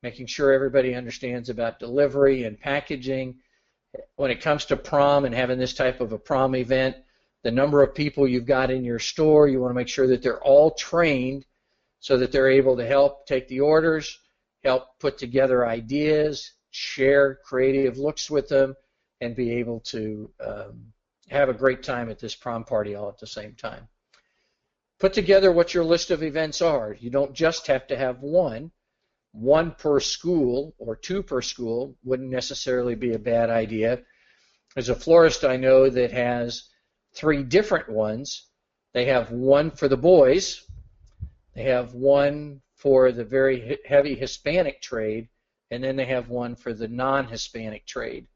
[SPEAKER 1] making sure everybody understands about delivery and packaging. When it comes to prom and having this type of a prom event, the number of people you've got in your store, you want to make sure that they're all trained so that they're able to help take the orders, help put together ideas, share creative looks with them, and be able to have a great time at this prom party all at the same time. Put together what your list of events are. You don't just have to have one per school or 2 per school wouldn't necessarily be a bad idea. There's a florist I know that has 3 different ones. They have one for the boys, they have one for the very heavy Hispanic trade, and then they have one for the non-Hispanic trade.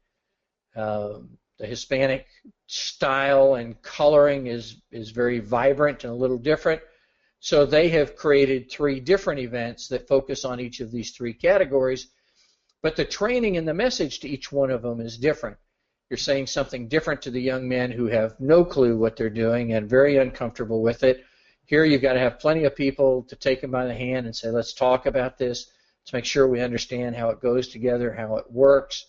[SPEAKER 1] The Hispanic style and coloring is very vibrant and a little different. So they have created 3 different events that focus on each of these 3 categories, but the training and the message to each one of them is different. You're saying something different to the young men who have no clue what they're doing and very uncomfortable with it. Here you've got to have plenty of people to take them by the hand and say, let's talk about this. Let's make sure we understand how it goes together, how it works.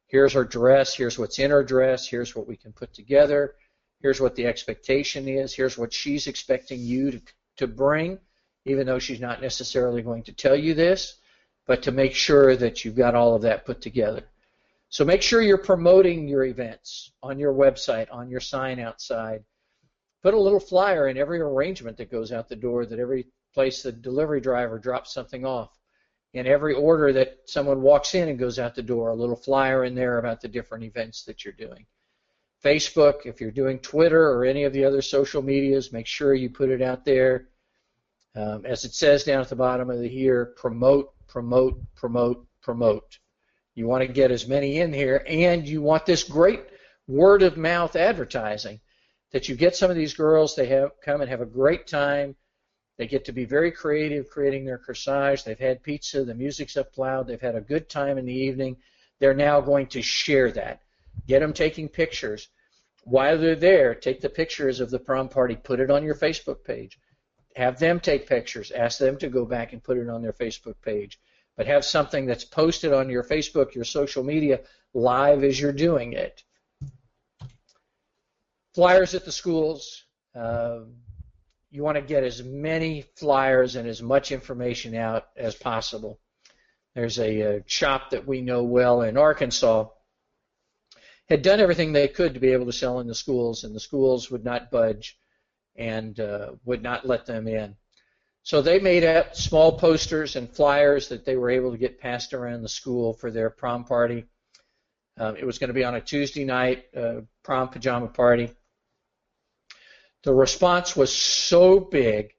[SPEAKER 1] Here's our dress. Here's what's in our dress. Here's what we can put together. Here's what the expectation is. Here's what she's expecting you to bring, even though she's not necessarily going to tell you this, but to make sure that you've got all of that put together. So make sure you're promoting your events on your website, on your sign outside. Put a little flyer in every arrangement that goes out the door, that every place the delivery driver drops something off. In every order that someone walks in and goes out the door, a little flyer in there about the different events that you're doing. Facebook, if you're doing Twitter or any of the other social medias, make sure you put it out there. As it says down at the bottom of the here, promote, promote, promote, promote. You want to get as many in here, and you want this great word of mouth advertising that you get some of these girls, they come and have a great time. They get to be very creative creating their corsage. They've had pizza, the music's up loud, they've had a good time in the evening. They're now going to share that. Get them taking pictures. While they're there, take the pictures of the prom party, put it on your Facebook page. Have them take pictures. Ask them to go back and put it on their Facebook page. But have something that's posted on your Facebook, your social media, live as you're doing it. Flyers at the schools. You want to get as many flyers and as much information out as possible. There's a shop that we know well in Arkansas, had done everything they could to be able to sell in the schools, and the schools would not budge and would not let them in. So they made up small posters and flyers that they were able to get passed around the school for their prom party. It was going to be on a Tuesday night prom pajama party. The response was so big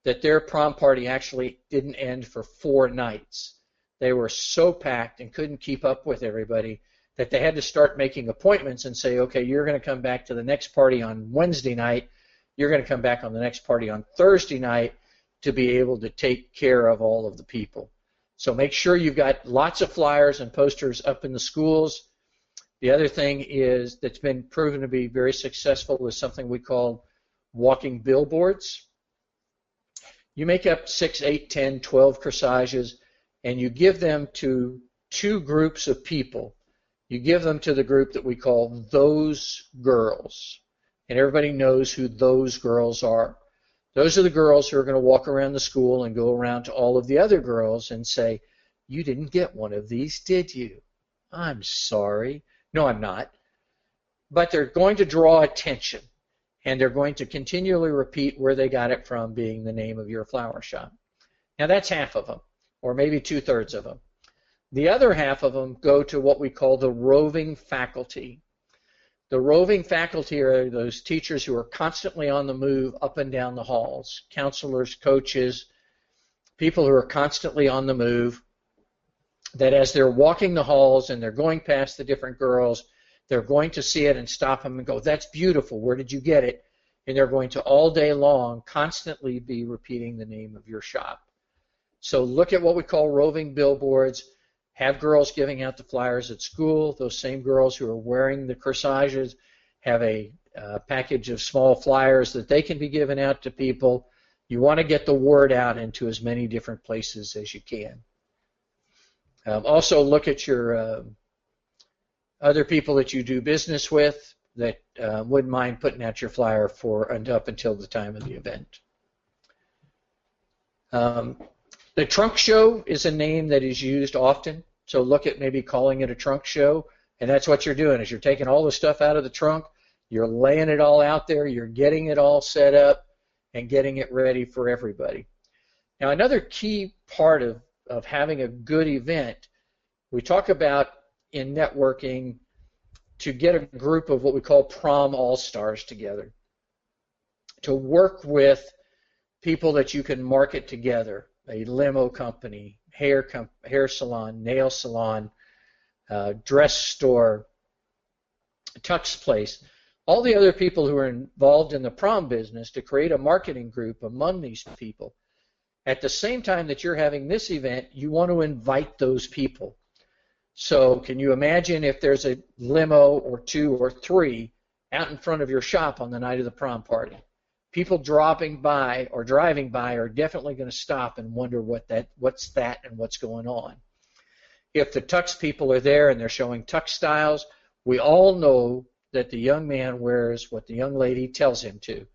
[SPEAKER 1] that their prom party actually didn't end for 4 nights. They were so packed and couldn't keep up with everybody that they had to start making appointments and say, okay, you're going to come back to the next party on Wednesday night. You're going to come back on the next party on Thursday night to be able to take care of all of the people. So make sure you've got lots of flyers and posters up in the schools. The other thing is that's been proven to be very successful is something we call walking billboards. You make up 6, 8, 10, 12 corsages, and you give them to 2 groups of people. You give them to the group that we call those girls. And everybody knows who those girls are. Those are the girls who are going to walk around the school and go around to all of the other girls and say, you didn't get one of these, did you? I'm sorry. No, I'm not. But they're going to draw attention, and they're going to continually repeat where they got it from being the name of your flower shop. Now that's half of them, or maybe 2/3 of them. The other half of them go to what we call the roving faculty. The roving faculty are those teachers who are constantly on the move up and down the halls, counselors, coaches, people who are constantly on the move, that as they're walking the halls and they're going past the different girls, they're going to see it and stop them and go, that's beautiful, where did you get it? And they're going to all day long constantly be repeating the name of your shop. So look at what we call roving billboards. Have girls giving out the flyers at school. Those same girls who are wearing the corsages have a package of small flyers that they can be given out to people. You want to get the word out into as many different places as you can. Also look at your other people that you do business with that wouldn't mind putting out your flyer for up until the time of the event. The trunk show is a name that is used often, so look at maybe calling it a trunk show, and that's what you're doing is you're taking all the stuff out of the trunk, you're laying it all out there, you're getting it all set up and getting it ready for everybody. Now another key part of having a good event, we talk about in networking to get a group of what we call prom all-stars together, to work with people that you can market together. A limo company, hair salon, nail salon, dress store, tux place, all the other people who are involved in the prom business to create a marketing group among these people. At the same time that you're having this event, you want to invite those people. So can you imagine if there's a limo or 2 or 3 out in front of your shop on the night of the prom party? People dropping by or driving by are definitely going to stop and wonder what's that and what's going on. If the tux people are there and they're showing tux styles, we all know that the young man wears what the young lady tells him to.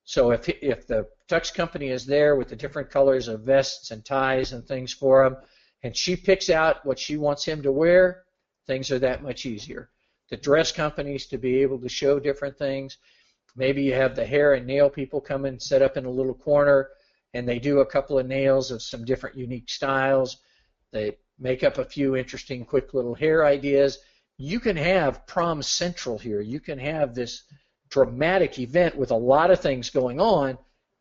[SPEAKER 1] So if the tux company is there with the different colors of vests and ties and things for him, and she picks out what she wants him to wear, things are that much easier. The dress companies to be able to show different things. Maybe you have the hair and nail people come and set up in a little corner, and they do a couple of nails of some different unique styles. They make up a few interesting, quick little hair ideas. You can have prom central here. You can have this dramatic event with a lot of things going on,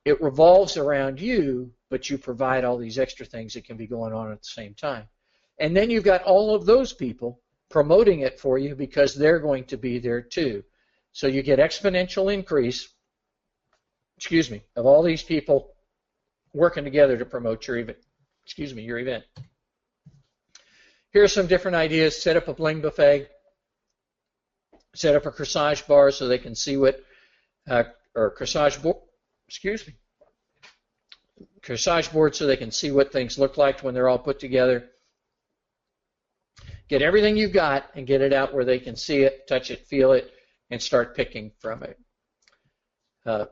[SPEAKER 1] it revolves around you, but you provide all these extra things that can be going on at the same time. And then you've got all of those people promoting it for you because they're going to be there too. So you get exponential increase, of all these people working together to promote your event. Your event. Here are some different ideas. Set up a bling buffet. Set up a corsage bar so they can see what, or corsage board, corsage board so they can see what things look like when they're all put together. Get everything you've got and get it out where they can see it, touch it, feel it, and start picking from it.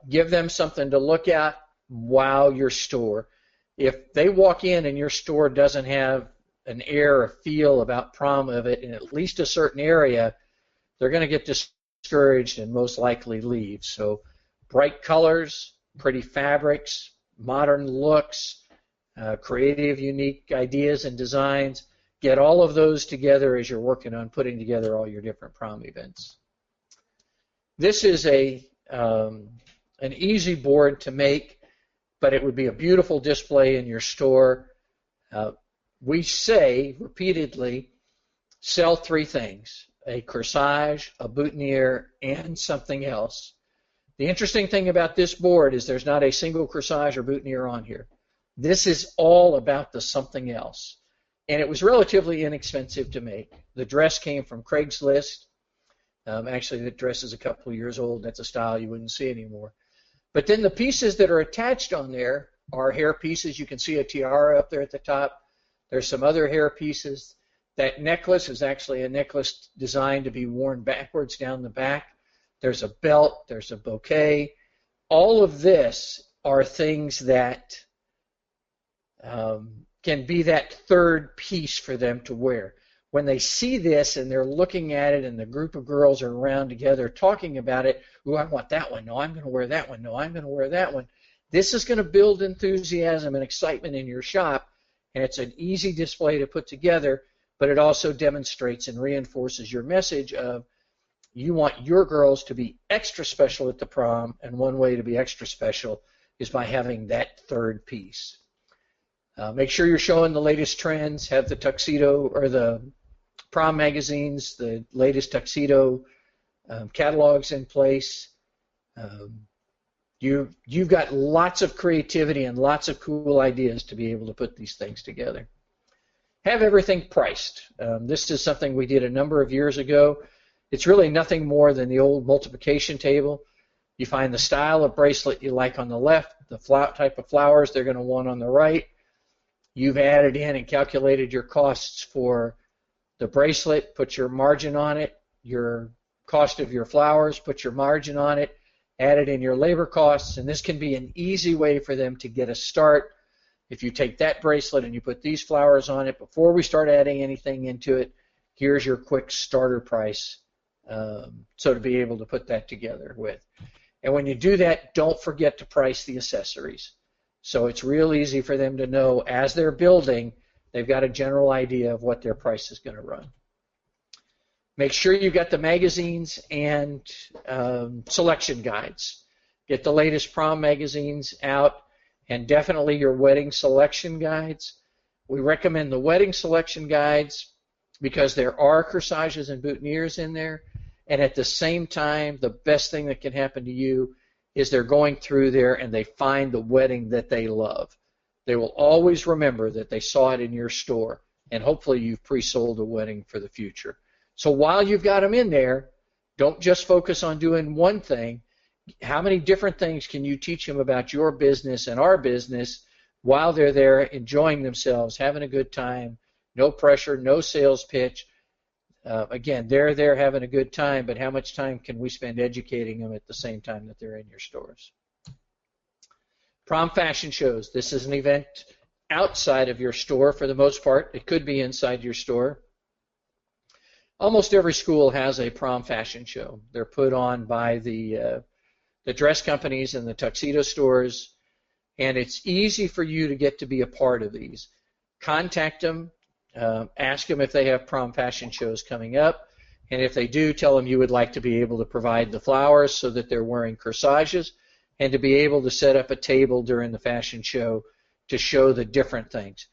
[SPEAKER 1] Give them something to look at. Wow your store. If they walk in and your store doesn't have an air or feel about prom of it in at least a certain area, they're going to get discouraged and most likely leave. So bright colors, pretty fabrics, modern looks, creative, unique ideas and designs. Get all of those together as you're working on putting together all your different prom events. This is an easy board to make, but it would be a beautiful display in your store. We say repeatedly, sell 3 things: a corsage, a boutonniere, and something else. The interesting thing about this board is there's not a single corsage or boutonniere on here. This is all about the something else. And it was relatively inexpensive to make. The dress came from Craigslist. Actually, the dress is a couple of years old. That's a style you wouldn't see anymore. But then the pieces that are attached on there are hair pieces. You can see a tiara up there at the top. There's some other hair pieces. That necklace is actually a necklace designed to be worn backwards down the back. There's a belt. There's a bouquet. All of this are things that can be that third piece for them to wear. When they see this and they're looking at it and the group of girls are around together talking about it, "Ooh, I want that one. No, I'm going to wear that one. No, I'm going to wear that one." This is going to build enthusiasm and excitement in your shop, and it's an easy display to put together, but it also demonstrates and reinforces your message of you want your girls to be extra special at the prom, and one way to be extra special is by having that third piece. Make sure you're showing the latest trends. Have the tuxedo or the prom magazines, the latest tuxedo catalogs in place. You've got lots of creativity and lots of cool ideas to be able to put these things together. Have everything priced. This is something we did a number of years ago. It's really nothing more than the old multiplication table. You find the style of bracelet you like on the left, the type of flowers they're going to want on the right. You've added in and calculated your costs for the bracelet, put your margin on it, your cost of your flowers, put your margin on it, added in your labor costs, and this can be an easy way for them to get a start. If you take that bracelet and you put these flowers on it, before we start adding anything into it, here's your quick starter price, so to be able to put that together with. And when you do that, don't forget to price the accessories. So it's real easy for them to know as they're building, they've got a general idea of what their price is going to run. Make sure you've got the magazines and selection guides. Get the latest prom magazines out, and definitely your wedding selection guides. We recommend the wedding selection guides because there are corsages and boutonnieres in there, and at the same time, the best thing that can happen to you is they're going through there and they find the wedding that they love. They will always remember that they saw it in your store, and hopefully you've pre-sold a wedding for the future. So while you've got them in there, don't just focus on doing one thing. How many different things can you teach them about your business and our business while they're there enjoying themselves, having a good time, no pressure, no sales pitch. Again, they're there having a good time, but how much time can we spend educating them at the same time that they're in your stores? Prom fashion shows. This is an event outside of your store for the most part. It could be inside your store. Almost every school has a prom fashion show. They're put on by the dress companies and the tuxedo stores, and it's easy for you to get to be a part of these. Contact them. Ask them if they have prom fashion shows coming up, and if they do, tell them you would like to be able to provide the flowers so that they're wearing corsages, and to be able to set up a table during the fashion show to show the different things.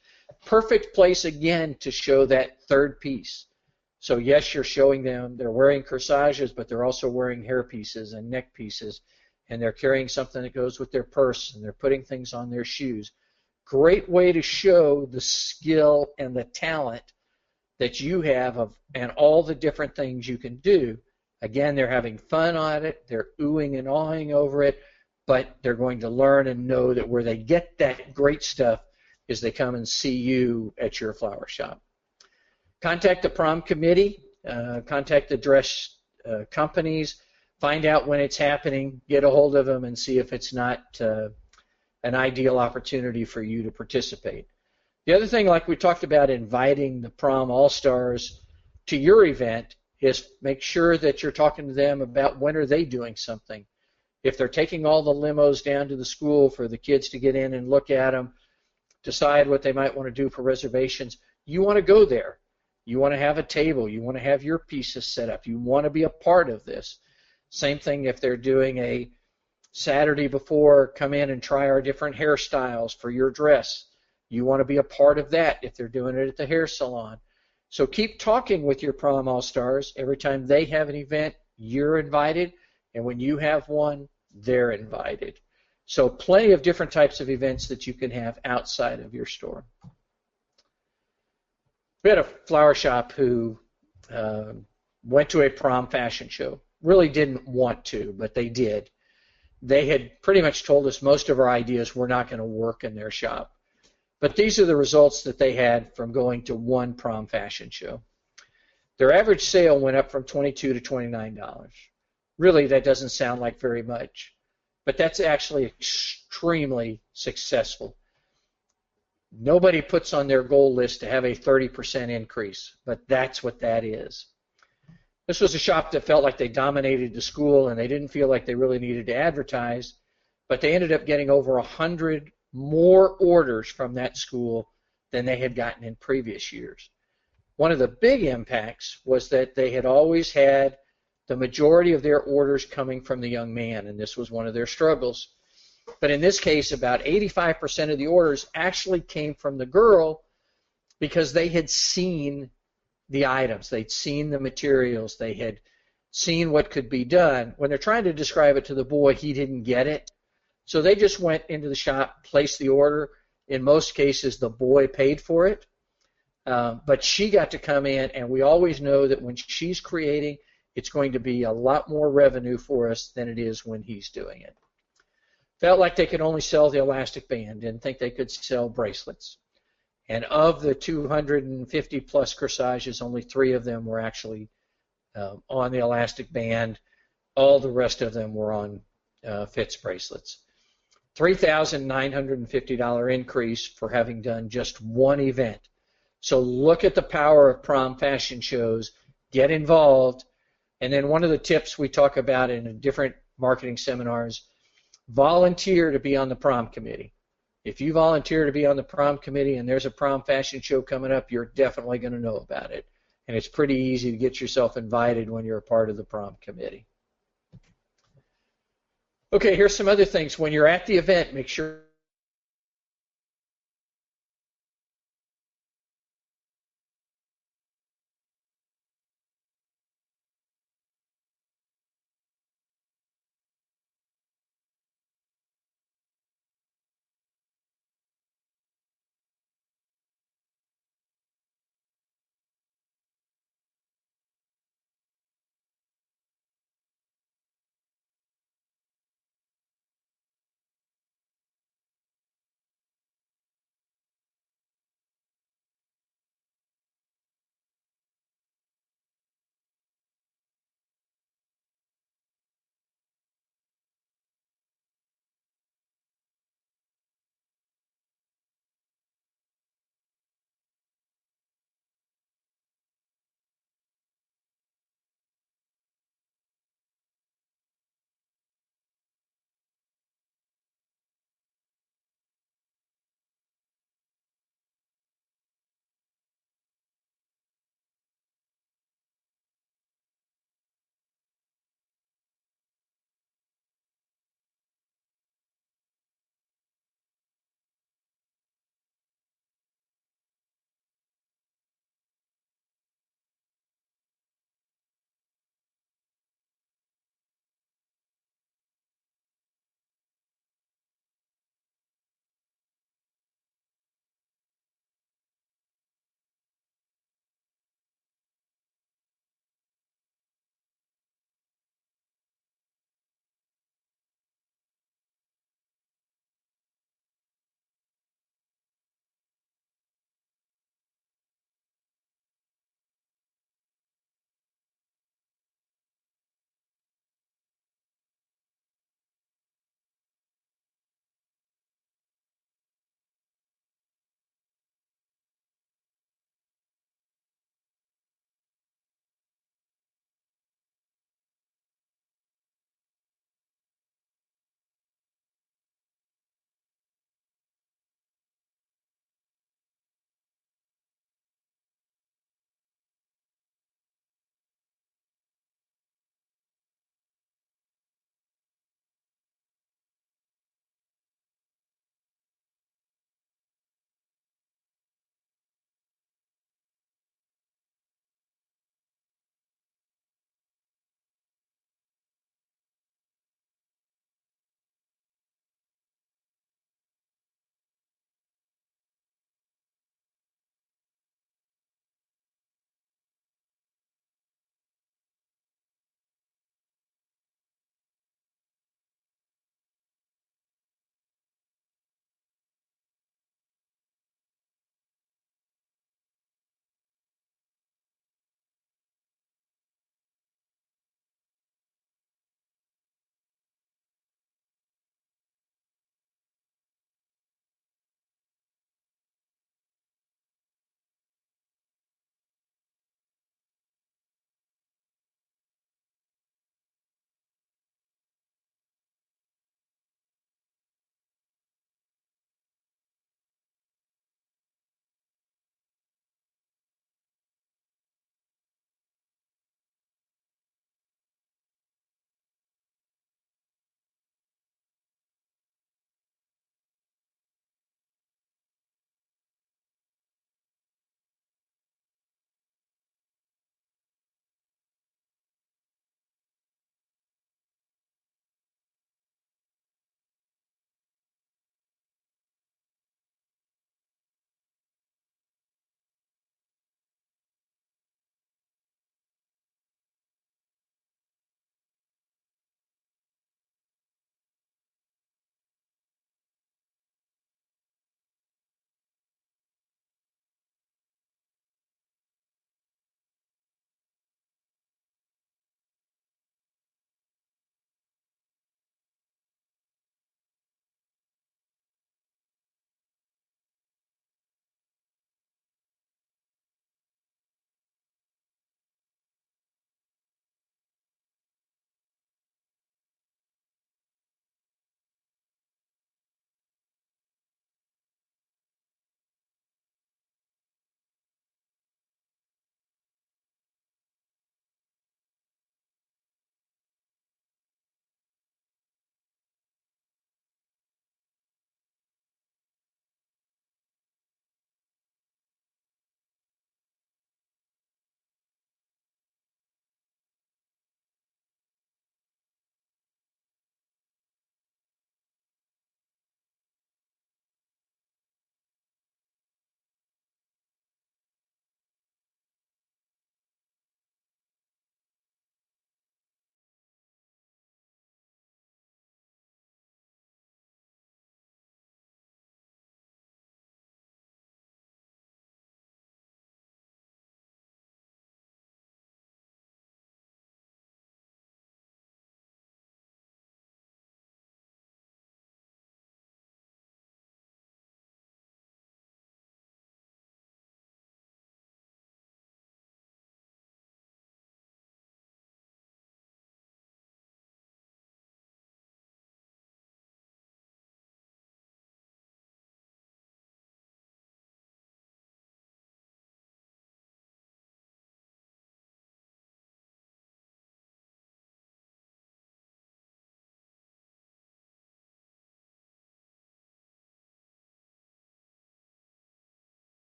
[SPEAKER 1] Perfect place, again, to show that third piece. So yes, you're showing them they're wearing corsages, but they're also wearing hair pieces and neck pieces, and they're carrying something that goes with their purse, and they're putting things on their shoes. Great way to show the skill and the talent that you have and all the different things you can do. Again, they're having fun on it, they're oohing and awing over it, but they're going to learn and know that where they get that great stuff is they come and see you at your flower shop. Contact the prom committee, contact the dress companies, find out when it's happening, get a hold of them, and see if it's not an ideal opportunity for you to participate. The other thing, like we talked about, inviting the prom all-stars to your event, is make sure that you're talking to them about when are they doing something. If they're taking all the limos down to the school for the kids to get in and look at them, decide what they might want to do for reservations, you want to go there. You want to have a table. You want to have your pieces set up. You want to be a part of this. Same thing if they're doing a Saturday before, come in and try our different hairstyles for your dress. You want to be a part of that if they're doing it at the hair salon. So keep talking with your prom all-stars. Every time they have an event, you're invited, and when you have one, they're invited. So plenty of different types of events that you can have outside of your store. We had a flower shop who went to a prom fashion show. Really didn't want to, but they did. They had pretty much told us most of our ideas were not going to work in their shop. But these are the results that they had from going to one prom fashion show. Their average sale went up from $22 to $29. Really, that doesn't sound like very much, but that's actually extremely successful. Nobody puts on their goal list to have a 30% increase, but that's what that is. This was a shop that felt like they dominated the school, and they didn't feel like they really needed to advertise, but they ended up getting over 100 more orders from that school than they had gotten in previous years. One of the big impacts was that they had always had the majority of their orders coming from the young man, and this was one of their struggles. But in this case, about 85% of the orders actually came from the girl because they had seen the items, they'd seen the materials, they had seen what could be done. When they're trying to describe it to the boy, he didn't get it. So they just went into the shop, placed the order. In most cases, the boy paid for it. But she got to come in, and we always know that when she's creating, it's going to be a lot more revenue for us than it is when he's doing it. Felt like they could only sell the elastic band, didn't think they could sell bracelets. And of the 250 plus corsages, only 3 of them were actually on the elastic band. All the rest of them were on Fitz bracelets. $3,950 increase for having done just one event. So look at the power of prom fashion shows, get involved, and then one of the tips we talk about in different marketing seminars, volunteer to be on the prom committee. If you volunteer to be on the prom committee and there's a prom fashion show coming up, you're definitely going to know about it. And it's pretty easy to get yourself invited when you're a part of the prom committee. Okay, here's some other things. When you're at the event, make sure